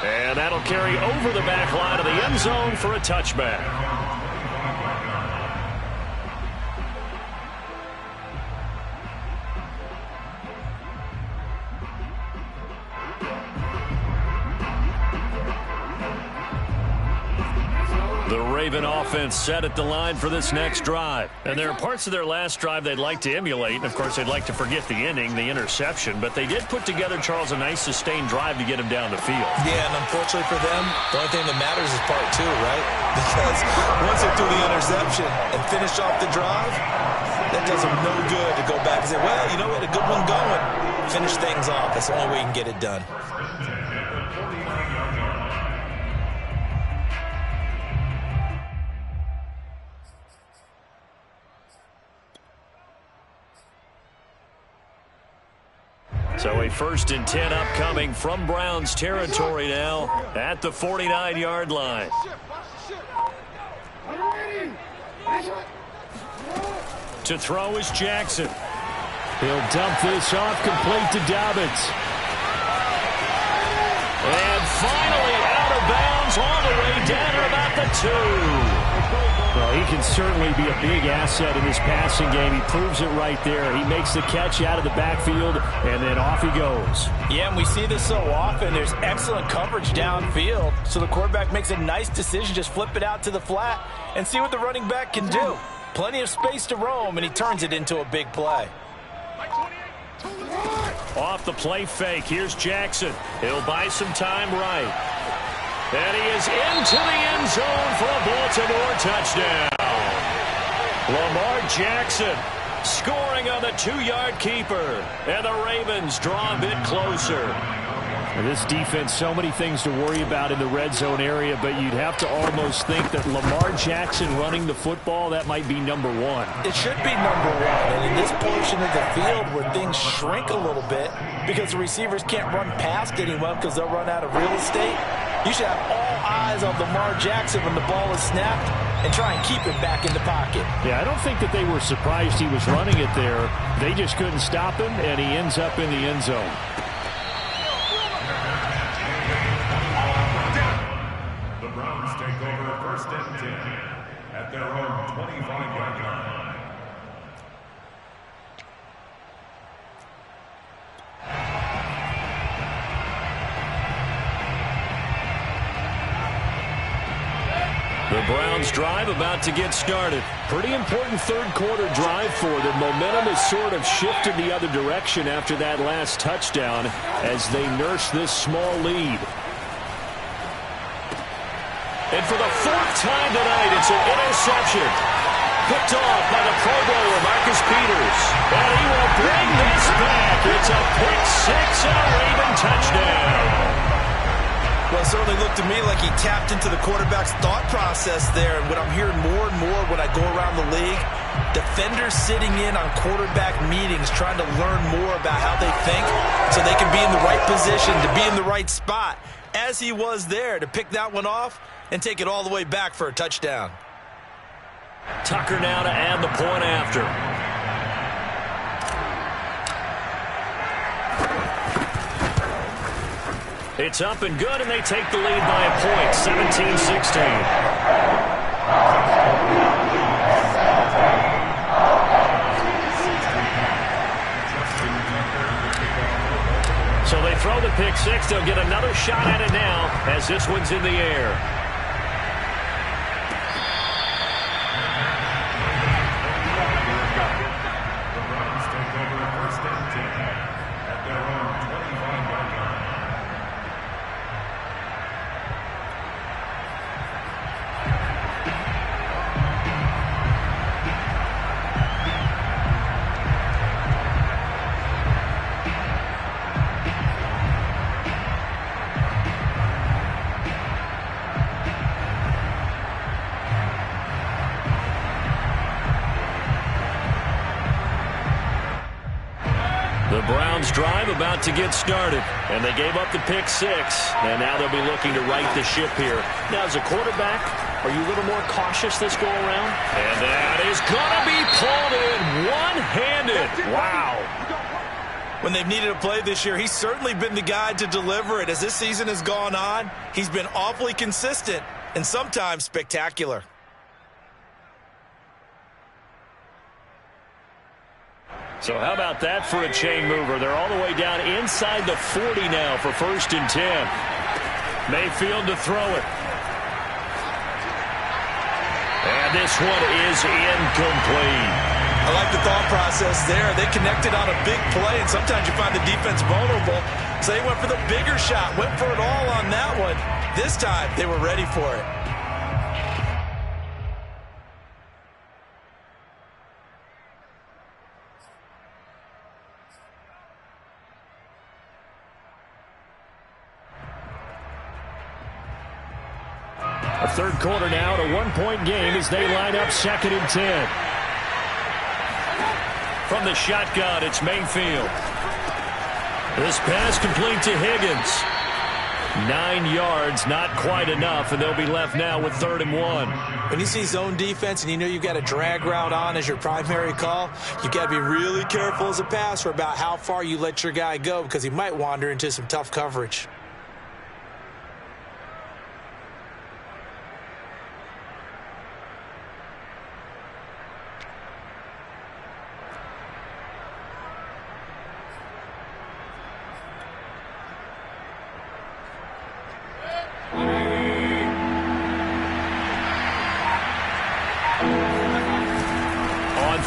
And that'll carry over the back line of the end zone for a touchback. The Raven offense set at the line for this next drive. And there are parts of their last drive they'd like to emulate. And, of course, they'd like to forget the inning, the interception. But they did put together, Charles, a nice sustained drive to get him down the field. Yeah, and unfortunately for them, the only thing that matters is part two, right? Because once they threw the interception and finished off the drive, that does them no good to go back and say, well, you know, we had a good one going. Finish things off. That's the only way you can get it done. So a 1st and 10 upcoming from Browns territory now at the 49-yard line. To throw is Jackson. He'll dump this off, complete to Dobbins. And finally out of bounds all the way down to about the 2. Well, he can certainly be a big asset in this passing game. He proves it right there. He makes the catch out of the backfield, and then off he goes. Yeah, and we see this so often. There's excellent coverage downfield, so the quarterback makes a nice decision. Just flip it out to the flat and see what the running back can do. Plenty of space to roam, and he turns it into a big play. Off the play fake, here's Jackson. He'll buy some time right. And he is into the end zone for a Baltimore touchdown. Lamar Jackson scoring on the 2-yard keeper. And the Ravens draw a bit closer. And this defense, so many things to worry about in the red zone area, but you'd have to almost think that Lamar Jackson running the football, that might be number one. It should be number one. And in this portion of the field where things shrink a little bit because the receivers can't run past anyone because they'll run out of real estate, you should have all eyes on Lamar Jackson when the ball is snapped and try and keep it back in the pocket. Yeah, I don't think that they were surprised he was running it there. They just couldn't stop him, and he ends up in the end zone. The Browns take over 1st and 10 at their own 25-yard line. The Browns drive about to get started. Pretty important third-quarter drive for them. Momentum has sort of shifted the other direction after that last touchdown as they nurse this small lead. And for the 4th time tonight, it's an interception. Picked off by the Pro Bowler, Marcus Peters. And he will bring this back. It's a pick six and a Raven touchdown. Well, it certainly looked to me like he tapped into the quarterback's thought process there. And what I'm hearing more and more when I go around the league, defenders sitting in on quarterback meetings trying to learn more about how they think so they can be in the right position to be in the right spot, as he was there to pick that one off and take it all the way back for a touchdown. Tucker now to add the point after. It's up and good, and they take the lead by a point, 17-16. So they throw the pick six. They'll get another shot at it now as this one's in the air. The Browns take over 1st and 10 at their own 25-yard line. The Browns drive about to get started, and they gave up the pick six, and now they'll be looking to right the ship here. Now, as a quarterback, are you a little more cautious this go around? And that is going to be pulled in one-handed. Wow. When they've needed a play this year, he's certainly been the guy to deliver it. As this season has gone on, he's been awfully consistent and sometimes spectacular. So how about that for a chain mover? They're all the way down inside the 40 now for 1st and 10. Mayfield to throw it. And this one is incomplete. I like the thought process there. They connected on a big play, and sometimes you find the defense vulnerable. So they went for the bigger shot, went for it all on that one. This time, they were ready for it. A third quarter now, at a one-point game as they line up 2nd and 10. From the shotgun, it's Mayfield. This pass complete to Higgins. 9 yards, not quite enough, and they'll be left now with 3rd and 1. When you see zone defense and you know you've got a drag route on as your primary call, you've got to be really careful as a passer about how far you let your guy go because he might wander into some tough coverage.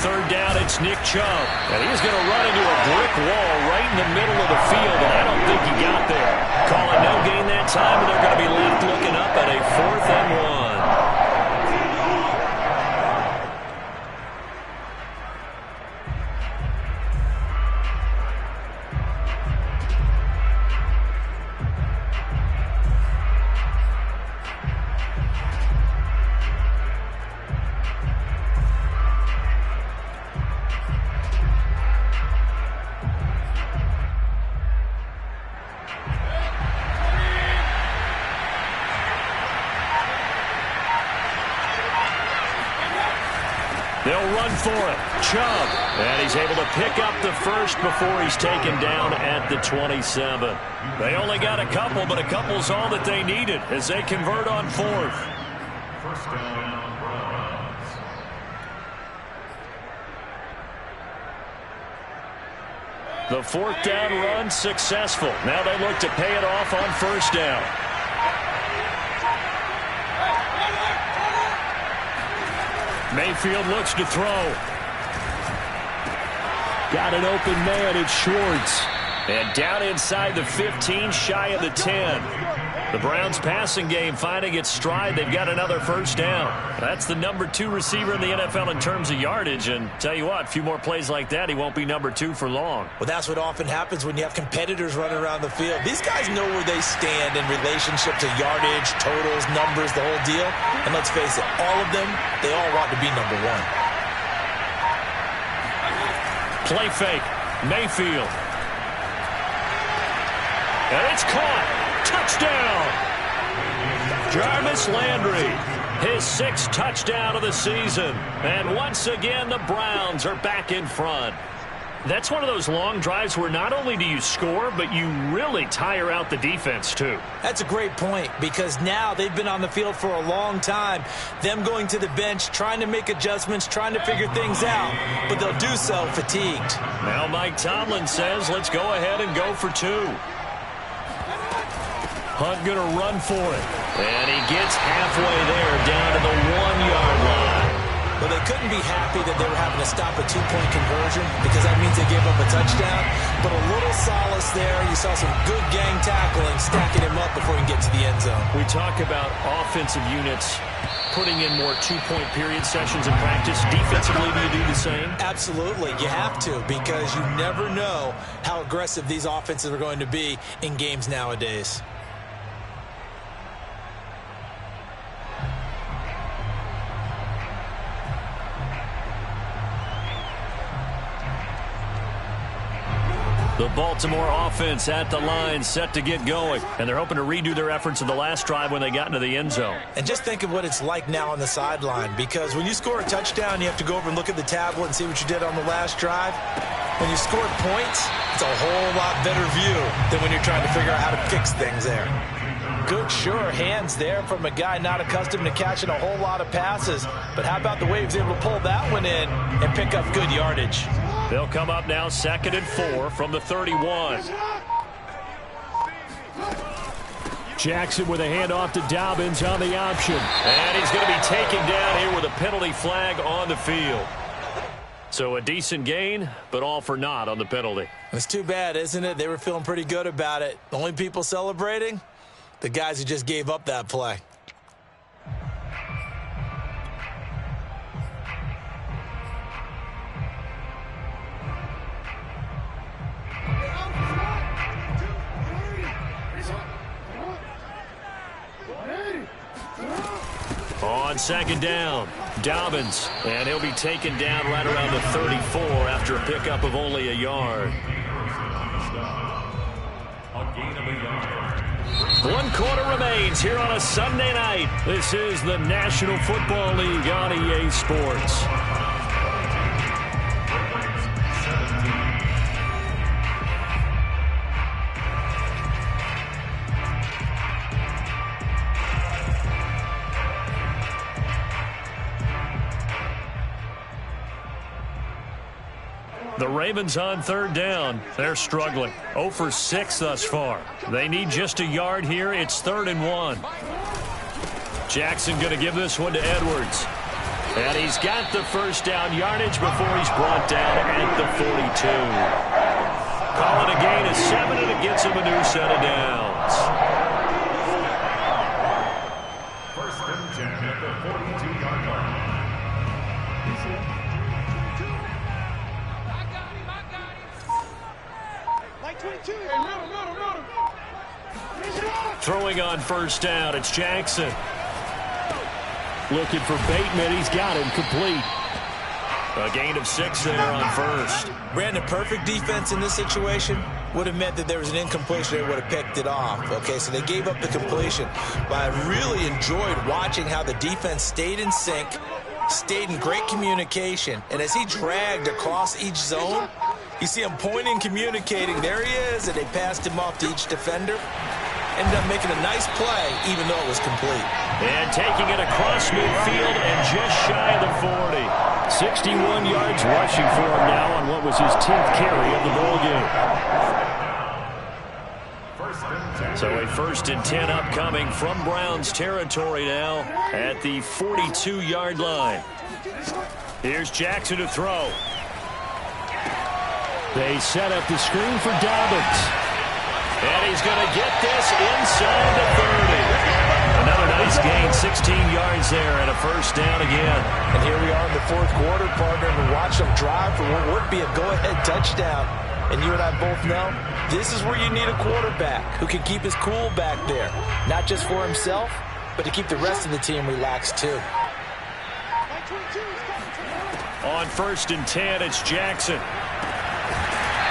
Third down, it's Nick Chubb. And he's going to run into a brick wall right in the middle of the field, and I don't think he got there. Calling no gain that time, and they're going to be left looking up at a 4th and 1. They'll run for it. Chubb. And he's able to pick up the first before he's taken down at the 27. They only got a couple, but a couple's all that they needed as they convert on 4th. First down, Browns. The 4th down run successful. Now they look to pay it off on 1st down. Mayfield looks to throw. Got an open man. It's Schwartz. And down inside the 15, shy of the 10. The Browns passing game finding its stride. They've got another 1st down. That's the number 2 receiver in the NFL in terms of yardage. And tell you what, a few more plays like that, he won't be number 2 for long. Well, that's what often happens when you have competitors running around the field. These guys know where they stand in relationship to yardage, totals, numbers, the whole deal. And let's face it, all of them, they all want to be number 1. Play fake. Mayfield. And it's caught. Touchdown! Jarvis Landry, his 6th touchdown of the season. And once again, the Browns are back in front. That's one of those long drives where not only do you score, but you really tire out the defense, too. That's a great point because now they've been on the field for a long time. Them going to the bench, trying to make adjustments, trying to figure things out, but they'll do so fatigued. Now Mike Tomlin says, let's go ahead and go for 2. Hunt going to run for it. And he gets halfway there down to the 1-yard line. Well, they couldn't be happy that they were having to stop a 2-point conversion because that means they gave up a touchdown. But a little solace there. You saw some good gang tackling, stacking him up before he can get to the end zone. We talk about offensive units putting in more 2-point period sessions in practice. Defensively, do you do the same? Absolutely. You have to because you never know how aggressive these offenses are going to be in games nowadays. The Baltimore offense at the line, set to get going. And they're hoping to redo their efforts in the last drive when they got into the end zone. And just think of what it's like now on the sideline, because when you score a touchdown, you have to go over and look at the tablet and see what you did on the last drive. When you score points, it's a whole lot better view than when you're trying to figure out how to fix things there. Good, sure hands there from a guy not accustomed to catching a whole lot of passes. But how about the way he was able to pull that one in and pick up good yardage? They'll come up now 2nd and 4 from the 31. Jackson with a handoff to Dobbins on the option. And he's going to be taken down here with a penalty flag on the field. So a decent gain, but all for naught on the penalty. It's too bad, isn't it? They were feeling pretty good about it. The only people celebrating? The guys who just gave up that play. On second down, Dobbins, and he'll be taken down right around the 34 after a pickup of only a yard. One quarter remains here on a Sunday night. This is the National Football League on EA Sports. The Ravens on third down. They're struggling. 0 for 6 thus far. They need just a yard here. It's 3rd and 1. Jackson going to give this one to Edwards. And he's got the first down yardage before he's brought down at the 42. Call it a gain of 7, and it gets him a new set of downs. First and 10 at the 42-yard line. Throwing on first down, it's Jackson. Looking for Bateman, he's got him complete. A gain of 6 there on first. Brandon, perfect defense in this situation would have meant that there was an incompletion. They would have picked it off. Okay, so they gave up the completion. But I really enjoyed watching how the defense stayed in sync, stayed in great communication. And as he dragged across each zone, you see him pointing, communicating. There he is, and they passed him off to each defender. Ended up making a nice play, even though it was complete. And taking it across midfield and just shy of the 40. 61 yards rushing for him now on what was his 10th carry of the ball game. So a 1st and 10 upcoming from Browns territory now at the 42-yard line. Here's Jackson to throw. They set up the screen for Dobbins. And he's going to get this inside the 30. Another nice gain, 16 yards there, and a first down again. And here we are in the 4th quarter, partner, and watch them drive for what would be a go-ahead touchdown. And you and I both know this is where you need a quarterback who can keep his cool back there, not just for himself, but to keep the rest of the team relaxed too. On 1st and 10, it's Jackson.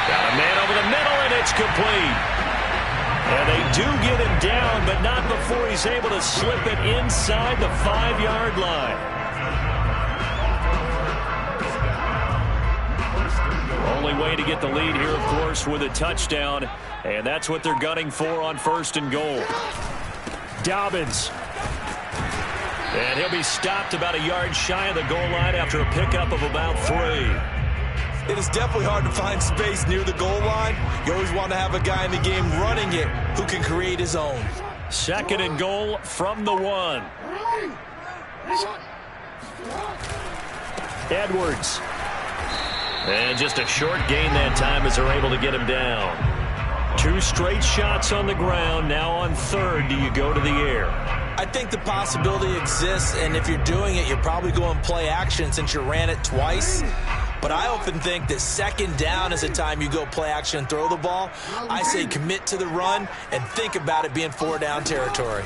Got a man over the middle, and it's complete. And they do get him down, but not before he's able to slip it inside the 5-yard line. Only way to get the lead here, of course, with a touchdown. And that's what they're gunning for on 1st and goal. Dobbins. And he'll be stopped about a yard shy of the goal line after a pickup of about 3. It is definitely hard to find space near the goal line. You always want to have a guy in the game running it who can create his own. 2nd and goal from the 1. Edwards. And just a short gain that time as they're able to get him down. 2 straight shots on the ground. Now on 3rd, do you go to the air? I think the possibility exists, and if you're doing it, you're probably going play action since you ran it twice. But I often think that 2nd down is a time you go play action and throw the ball. I say commit to the run and think about it being 4-down territory.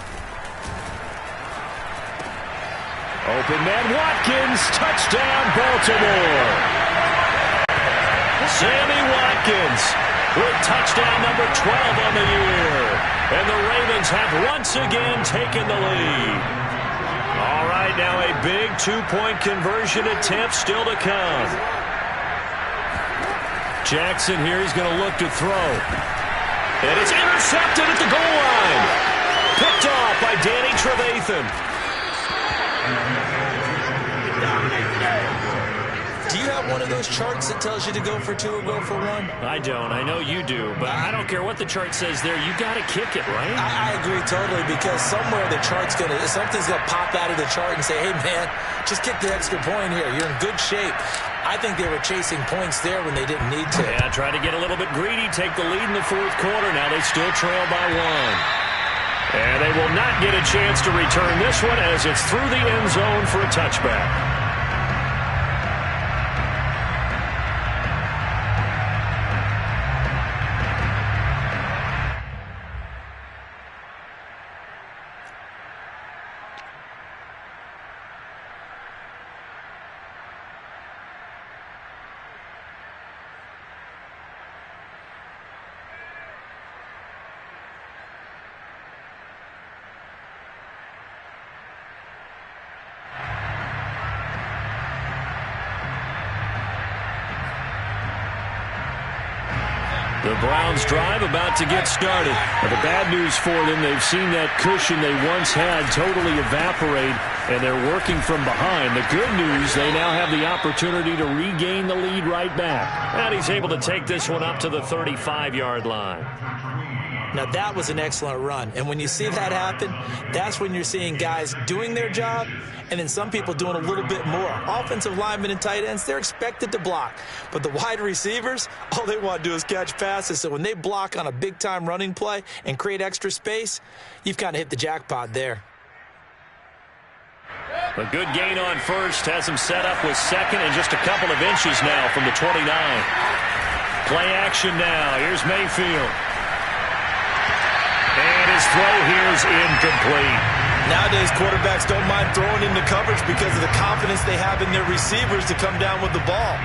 Open man Watkins. Touchdown, Baltimore. Sammy Watkins with touchdown number 12 on the year. And the Ravens have once again taken the lead. All right, now a big 2-point conversion attempt still to come. Jackson here is going to look to throw. And it's intercepted at the goal line. Picked off by Danny Trevathan. Do you have one of those charts that tells you to go for 2 or go for 1? I don't. I know you do, but I don't care what the chart says there. You got to kick it, right? I agree totally, because somewhere something's gonna pop out of the chart and say, hey man, just kick the extra point here. You're in good shape. I think they were chasing points there when they didn't need to. Yeah, try to get a little bit greedy, take the lead in the fourth quarter. Now they still trail by 1. And they will not get a chance to return this one as it's through the end zone for a touchback. The Browns drive about to get started. But the bad news for them, they've seen that cushion they once had totally evaporate, and they're working from behind. The good news, they now have the opportunity to regain the lead right back. And he's able to take this one up to the 35-yard line. Now, that was an excellent run. And when you see that happen, that's when you're seeing guys doing their job and then some people doing a little bit more. Offensive linemen and tight ends, they're expected to block. But the wide receivers, all they want to do is catch passes. So when they block on a big-time running play and create extra space, you've kind of hit the jackpot there. A good gain on first has him set up with second and just a couple of inches now from the 29. Play action now. Here's Mayfield. And his throw here is incomplete. Nowadays, quarterbacks don't mind throwing into coverage because of the confidence they have in their receivers to come down with the ball.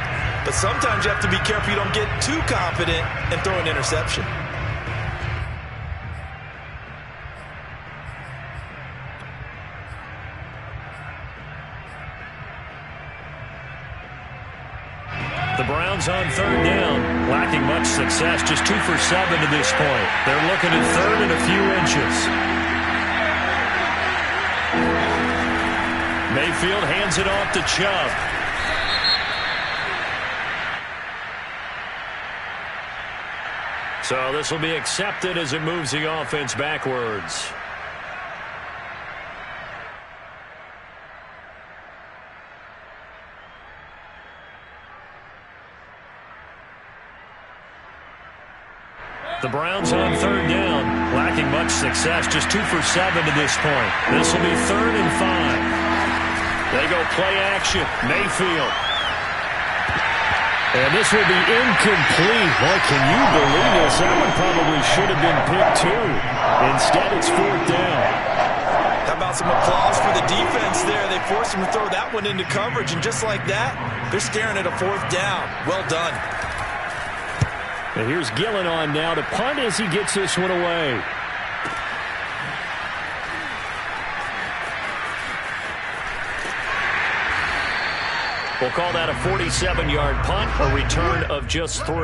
But sometimes you have to be careful you don't get too confident and throw an interception. The Browns on third down, lacking much success, just 2 for 7 to this point. They're looking at third and a few inches. Mayfield hands it off to Chubb. So this will be accepted as it moves the offense backwards. The Browns on third down, lacking much success, just 2 for 7 to this point. This will be third and 5. They go play action, Mayfield. And this will be incomplete. Boy, can you believe this? That one probably should have been picked too. Instead, it's fourth down. How about some applause for the defense there? They forced him to throw that one into coverage, and just like that, they're staring at a fourth down. Well done. And here's Gillen on now to punt as he gets this one away. We'll call that a 47-yard punt, a return of just 3.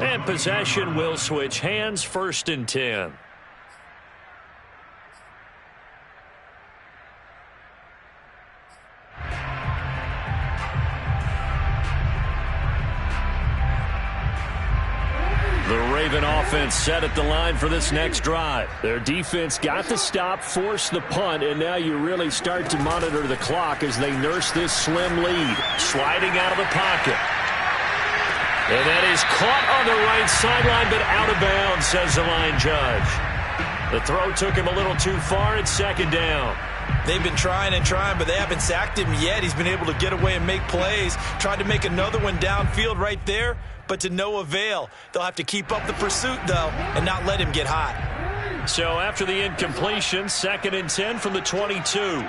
And possession will switch hands, 1st and 10. The Raven offense set at the line for this next drive. Their defense got the stop, forced the punt, and now you really start to monitor the clock as they nurse this slim lead. Sliding out of the pocket. And that is caught on the right sideline, but out of bounds, says the line judge. The throw took him a little too far. It's 2nd down. They've been trying and trying, but they haven't sacked him yet. He's been able to get away and make plays. Tried to make another one downfield right there, but to no avail. They'll have to keep up the pursuit, though, and not let him get hot. So after the incompletion, 2nd and 10 from the 22.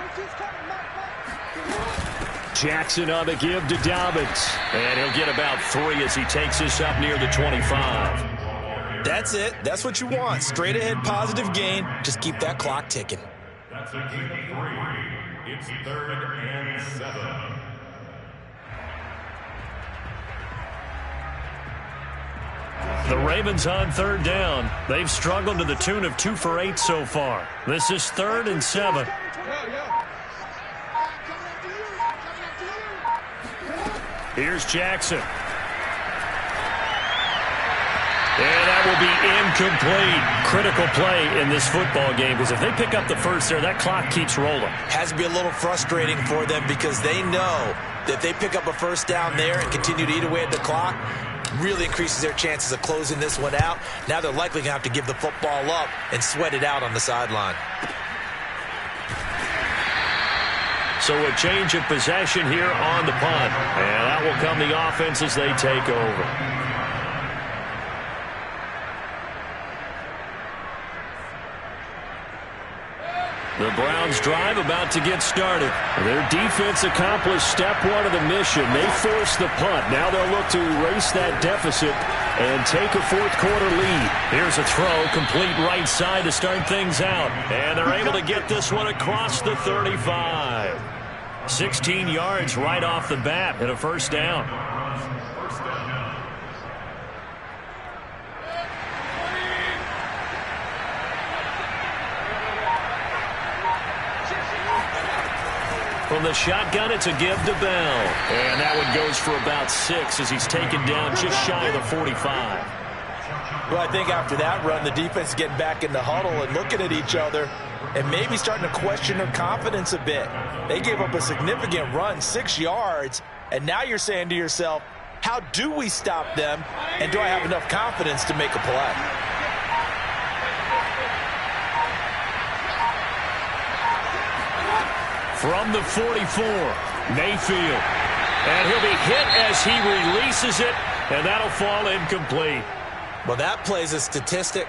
Jackson on the give to Dobbins. And he'll get about 3 as he takes this up near the 25. That's it. That's what you want. Straight ahead positive gain. Just keep that clock ticking. That's a gain of 3. It's 3rd and 7. The Ravens on third down. They've struggled to the tune of 2 for 8 so far. This is 3rd and 7. Here's Jackson. And that will be incomplete. Critical play in this football game, because if they pick up the first there, that clock keeps rolling. Has to be a little frustrating for them because they know that if they pick up a first down there and continue to eat away at the clock, really increases their chances of closing this one out. Now they're likely going to have to give the football up and sweat it out on the sideline. So a change of possession here on the punt. And that will come the offense as they take over. The Browns drive about to get started. Their defense accomplished step one of the mission. They forced the punt. Now they'll look to erase that deficit and take a fourth quarter lead. Here's a throw, complete right side to start things out. And they're able to get this one across the 35. 16 yards right off the bat and a first down. From the shotgun, it's a give to Bell. And that one goes for about 6 as he's taken down just shy of the 45. Well, I think after that run, the defense is getting back in the huddle and looking at each other and maybe starting to question their confidence a bit. They gave up a significant run, 6 yards, and now you're saying to yourself, how do we stop them, and do I have enough confidence to make a play? From the 44, Mayfield. And he'll be hit as he releases it, and that'll fall incomplete. Well, that plays a statistic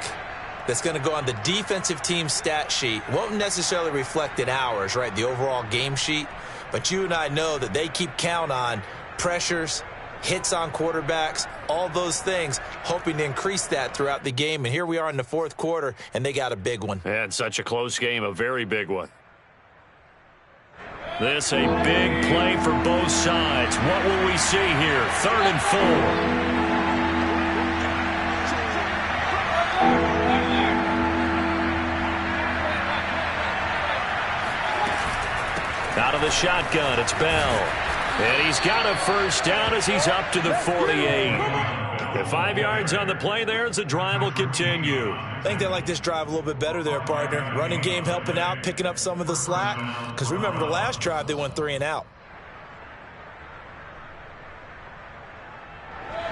that's going to go on the defensive team stat sheet. Won't necessarily reflect in ours, right, the overall game sheet. But you and I know that they keep count on pressures, hits on quarterbacks, all those things, hoping to increase that throughout the game. And here we are in the fourth quarter, and they got a big one. And such a close game, a very big one. This a big play for both sides. What will we see here? 3rd and 4. Out of the shotgun, it's Bell. And he's got a first down as he's up to the 48. The 5 yards on the play there as the drive will continue. I think they like this drive a little bit better there, partner. Running game helping out, picking up some of the slack. Because remember the last drive, they went 3 and out.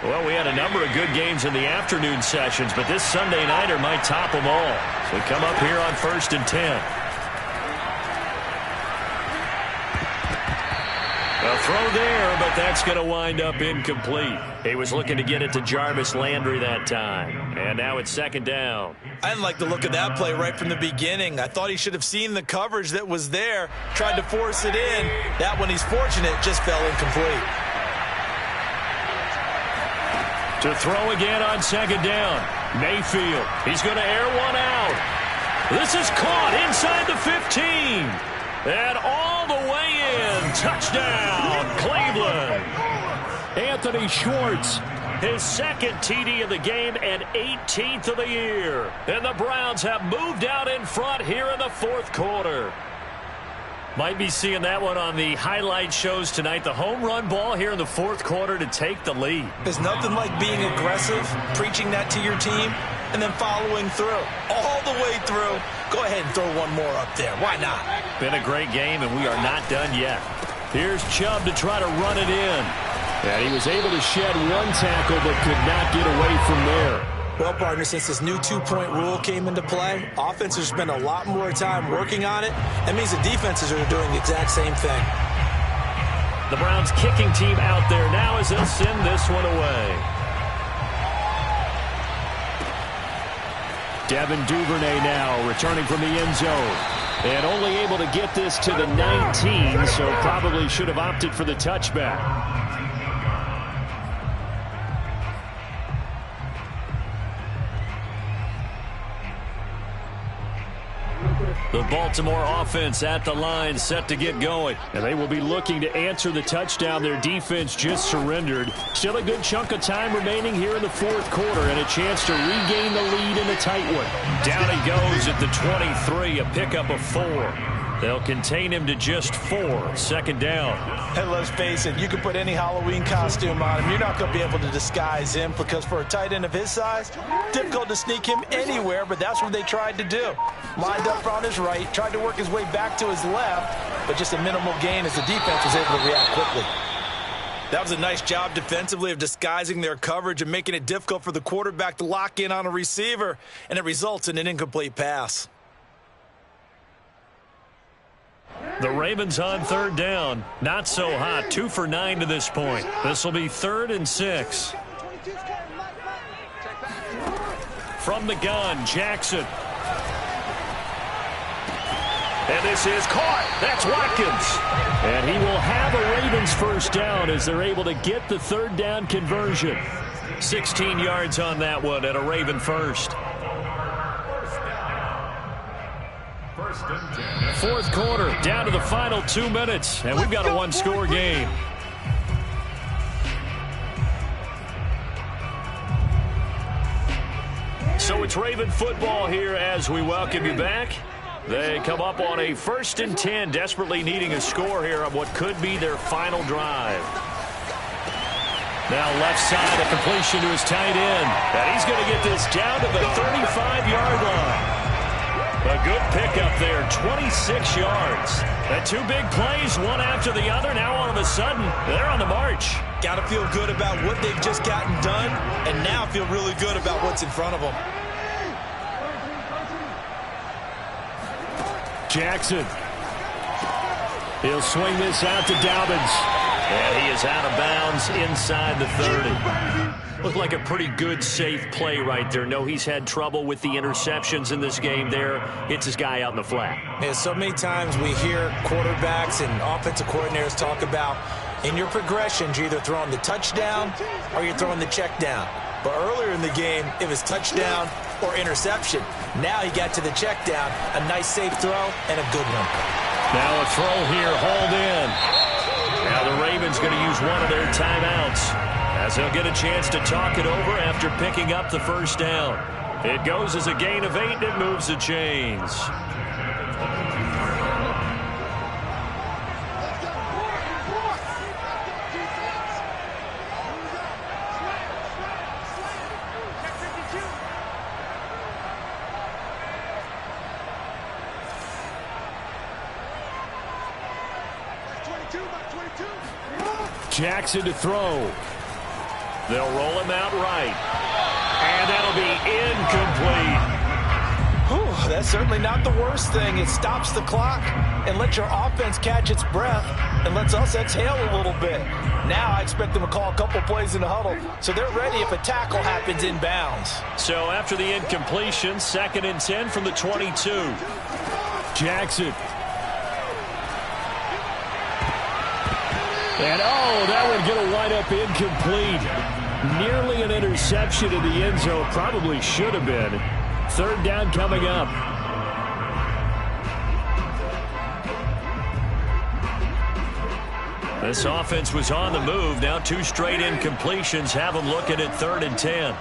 Well, we had a number of good games in the afternoon sessions, but this Sunday nighter might top them all. So we come up here on 1st and 10. A throw there, but that's going to wind up incomplete. He was looking to get it to Jarvis Landry that time. And now it's 2nd down. I didn't like the look of that play right from the beginning. I thought he should have seen the coverage that was there, tried to force it in. That one, he's fortunate, just fell incomplete. To throw again on 2nd down. Mayfield, he's going to air one out. This is caught inside the 15. And all the way in. Touchdown, Cleveland. Anthony Schwartz, his 2nd TD of the game and 18th of the year. And the Browns have moved out in front here in the 4th quarter. Might be seeing that one on the highlight shows tonight. The home run ball here in the 4th quarter to take the lead. There's nothing like being aggressive, preaching that to your team, and then following through. All the way through. Go ahead and throw one more up there. Why not? Been a great game, and we are not done yet. Here's Chubb to try to run it in. And he was able to shed one tackle, but could not get away from there. Well, partner, since this new two-point rule came into play, offenses spend a lot more time working on it. That means the defenses are doing the exact same thing. The Browns kicking team out there now as they'll send this one away. Devin Duvernay now returning from the end zone. And only able to get this to the 19, so probably should have opted for the touchback. The Baltimore offense at the line set to get going. And they will be looking to answer the touchdown their defense just surrendered. Still a good chunk of time remaining here in the 4th quarter and a chance to regain the lead in a tight one. Down he goes at the 23, a pickup of 4. They'll contain him to just 4. Second down. And let's face it, you can put any Halloween costume on him. You're not going to be able to disguise him because for a tight end of his size, difficult to sneak him anywhere, but that's what they tried to do. Lined up on his right, tried to work his way back to his left, but just a minimal gain as the defense was able to react quickly. That was a nice job defensively of disguising their coverage and making it difficult for the quarterback to lock in on a receiver, and it results in an incomplete pass. The Ravens on third down. Not so hot. 2 for 9 to this point. This will be 3rd and 6. From the gun, Jackson. And this is caught. That's Watkins. And he will have a Ravens first down as they're able to get the 3rd down conversion. 16 yards on that one and a Raven first. 4th quarter, down to the final 2 minutes, and we've got a 1-score game. So it's Raven football here as we welcome you back. They come up on a 1st and 10, desperately needing a score here on what could be their final drive. Now left side, a completion to his tight end, and he's going to get this down to the 35-yard line. A good pickup there, 26 yards. And 2 big plays, one after the other. Now all of a sudden, they're on the march. Got to feel good about what they've just gotten done, and now feel really good about what's in front of them. Jackson. He'll swing this out to Dobbins. And he is out of bounds inside the 30. Looked like a pretty good, safe play right there. No, he's had trouble with the interceptions in this game there. Hits his guy out in the flat. Yeah, so many times we hear quarterbacks and offensive coordinators talk about in your progressions, you're either throwing the touchdown or you're throwing the check down. But earlier in the game, it was touchdown or interception. Now he got to the check down, a nice safe throw, and a good one. Now a throw here, hauled in. Now the Ravens going to use one of their timeouts as they'll get a chance to talk it over after picking up the first down. It goes as a gain of 8, and it moves the chains. Jackson to throw. They'll roll him out right. And that'll be incomplete. Whew, that's certainly not the worst thing. It stops the clock and lets your offense catch its breath and lets us exhale a little bit. Now I expect them to call a couple plays in the huddle so they're ready if a tackle happens in bounds. So after the incompletion, 2nd and 10 from the 22. Jackson. And, oh, that would get a wind-up incomplete. Nearly an interception in the end zone. Probably should have been. 3rd down coming up. This offense was on the move. Now 2 straight incompletions have them looking at 3rd and 10.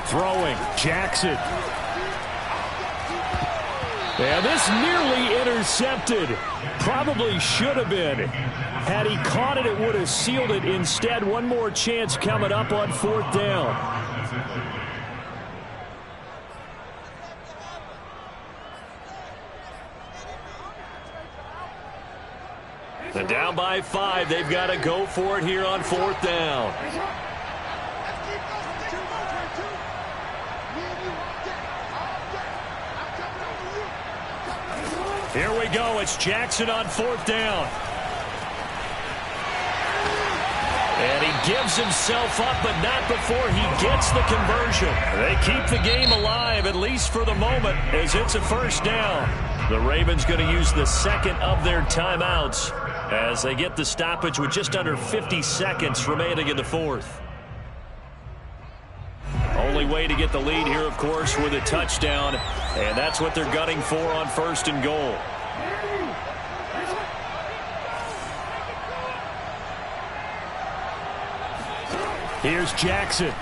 Throwing. Jackson. And this nearly intercepted. Probably should have been. Had he caught it, it would have sealed it. Instead, one more chance coming up on 4th down. And down by 5. They've got to go for it here on 4th down. Here we go. It's Jackson on 4th down. And he gives himself up, but not before he gets the conversion. They keep the game alive, at least for the moment, as it's a 1st down. The Ravens going to use the 2nd of their timeouts as they get the stoppage with just under 50 seconds remaining in the 4th. Only way to get the lead here, of course, with a touchdown, and that's what they're gunning for on 1st and goal. Here's Jackson.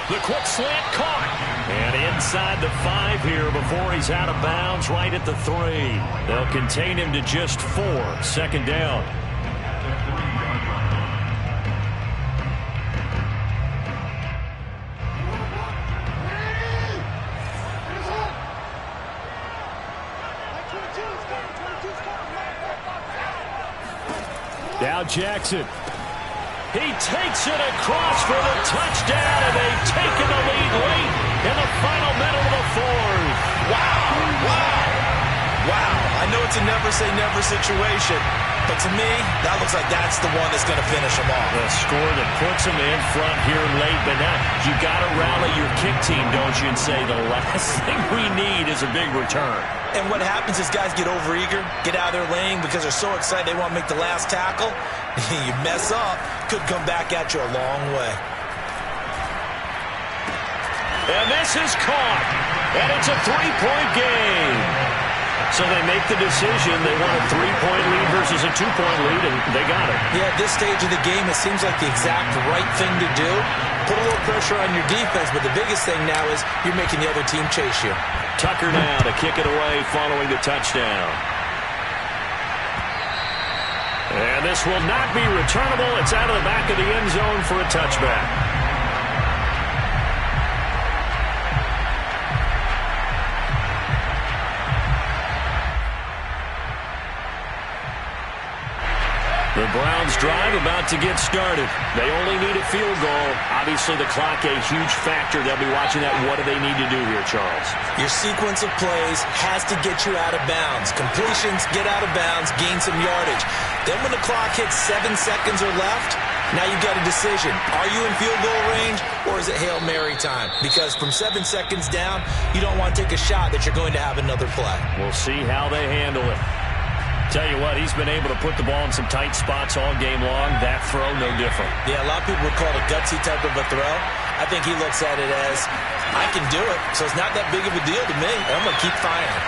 The quick slant caught. And inside the 5 here before he's out of bounds right at the 3. They'll contain him to just 4. Second down. Now Jackson. He takes it across for the touchdown, and they've taken the lead late in the final minute of the 4th. Wow. I know it's a never-say-never situation, but to me, that looks like that's the one that's going to finish them off. The score that puts them in front here late, but now you got to rally your kick team, don't you, and say the last thing we need is a big return. And what happens is guys get overeager, get out of their lane because they're so excited they want to make the last tackle. You mess up, could come back at you a long way. And this is caught, and it's a 3-point game. So they make the decision. They want a 3-point lead versus a 2-point lead, and they got it. Yeah, at this stage of the game, it seems like the exact right thing to do. Put a little pressure on your defense, but the biggest thing now is you're making the other team chase you. Tucker now to kick it away following the touchdown. And this will not be returnable. It's out of the back of the end zone for a touchback. The Browns drive about to get started. They only need a field goal. Obviously, the clock a huge factor. They'll be watching that. What do they need to do here, Charles? Your sequence of plays has to get you out of bounds. Completions, get out of bounds, gain some yardage. Then when the clock hits 7 seconds or left, now you've got a decision. Are you in field goal range, or is it Hail Mary time? Because from 7 seconds down, you don't want to take a shot that you're going to have another play. We'll see how they handle it. Tell you what, he's been able to put the ball in some tight spots all game long. That throw, no different. Yeah, a lot of people would call it a gutsy type of a throw. I think he looks at it as, I can do it, so it's not that big of a deal to me. I'm going to keep firing.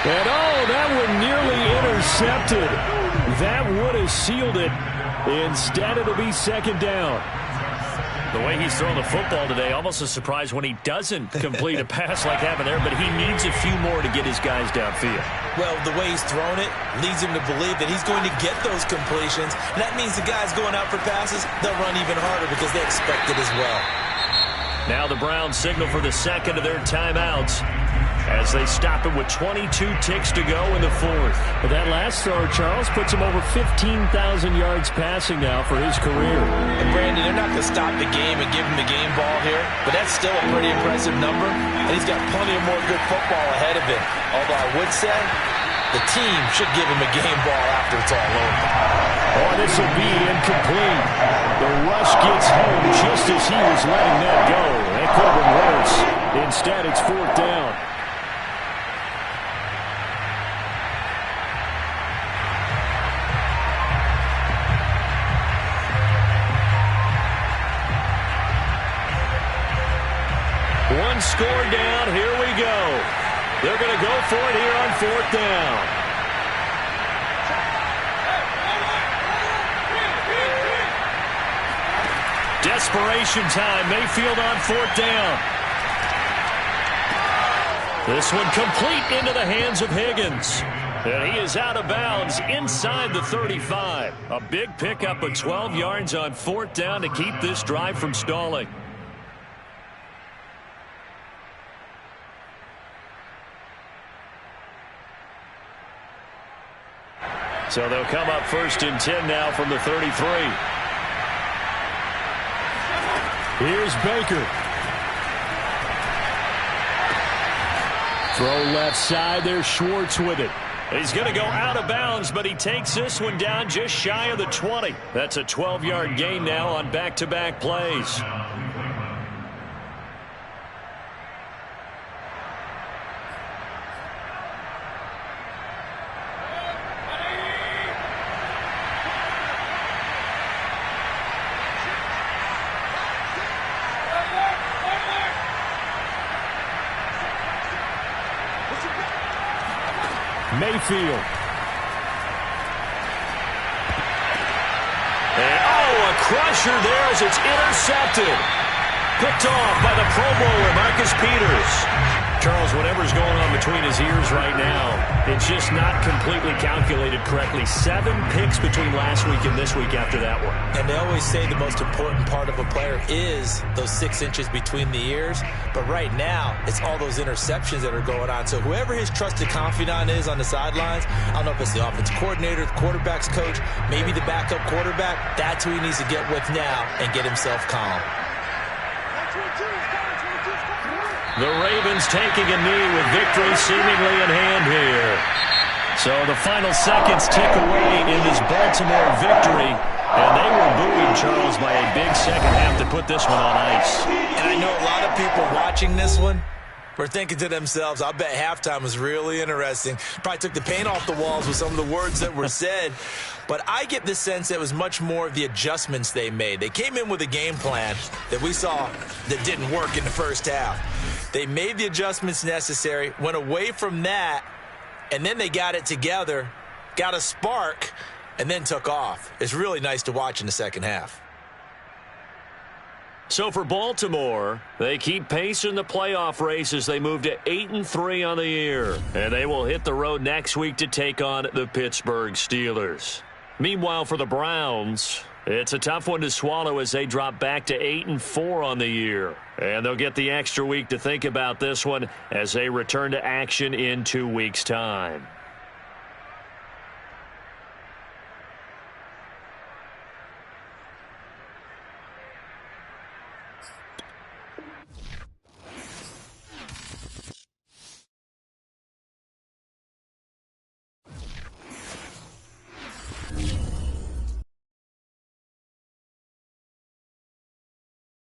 And that one nearly intercepted. That would have sealed it. Instead, it'll be second down. The way he's throwing the football today, almost a surprise when he doesn't complete a pass like happened there, but he needs a few more to get his guys downfield. Well, the way he's thrown it leads him to believe that he's going to get those completions. And that means the guys going out for passes, they'll run even harder because they expect it as well. Now the Browns signal for the second of their timeouts as they stop it with 22 ticks to go in the 4th. But that last throw, Charles, puts him over 15,000 yards passing now for his career. And Brandon, they're not going to stop the game and give him the game ball here, but that's still a pretty impressive number, and he's got plenty of more good football ahead of him. Although I would say the team should give him a game ball after it's all over. Oh, this will be incomplete. The rush gets home just as he was letting that go. That could have been worse. Instead, it's 4th down. One score down. Here we go. They're going to go for it here on 4th down. Desperation time. Mayfield on 4th down. This one complete into the hands of Higgins. And he is out of bounds inside the 35. A big pickup of 12 yards on 4th down to keep this drive from stalling. So they'll come up 1st and 10 now from the 33. Here's Baker. Throw left side. There's Schwartz with it. He's going to go out of bounds, but he takes this one down just shy of the 20. That's a 12-yard gain now on back-to-back plays. Mayfield. And, a crusher there as it's intercepted. Picked off by the Pro Bowler, Marcus Peters. Charles, whatever's going on between his ears right now, it's just not completely calculated correctly. 7 picks between last week and this week after that one. And they always say the most important part of a player is those 6 inches between the ears. But right now, it's all those interceptions that are going on. So whoever his trusted confidant is on the sidelines, I don't know if it's the offensive coordinator, the quarterback's coach, maybe the backup quarterback, that's who he needs to get with now and get himself calm. The Ravens taking a knee with victory seemingly in hand here. So the final seconds tick away in this Baltimore victory. And they were buoyed, Charles, by a big second half to put this one on ice. And I know a lot of people watching this one were thinking to themselves, I bet halftime was really interesting. Probably took the paint off the walls with some of the words that were said. But I get the sense that it was much more of the adjustments they made. They came in with a game plan that we saw that didn't work in the first half. They made the adjustments necessary, went away from that, and then they got it together, got a spark, and then took off. It's really nice to watch in the second half. So for Baltimore, they keep pace in the playoff race as they move to 8-3 on the year. And they will hit the road next week to take on the Pittsburgh Steelers. Meanwhile, for the Browns, it's a tough one to swallow as they drop back to 8-4 on the year. And they'll get the extra week to think about this one as they return to action in 2 weeks' time.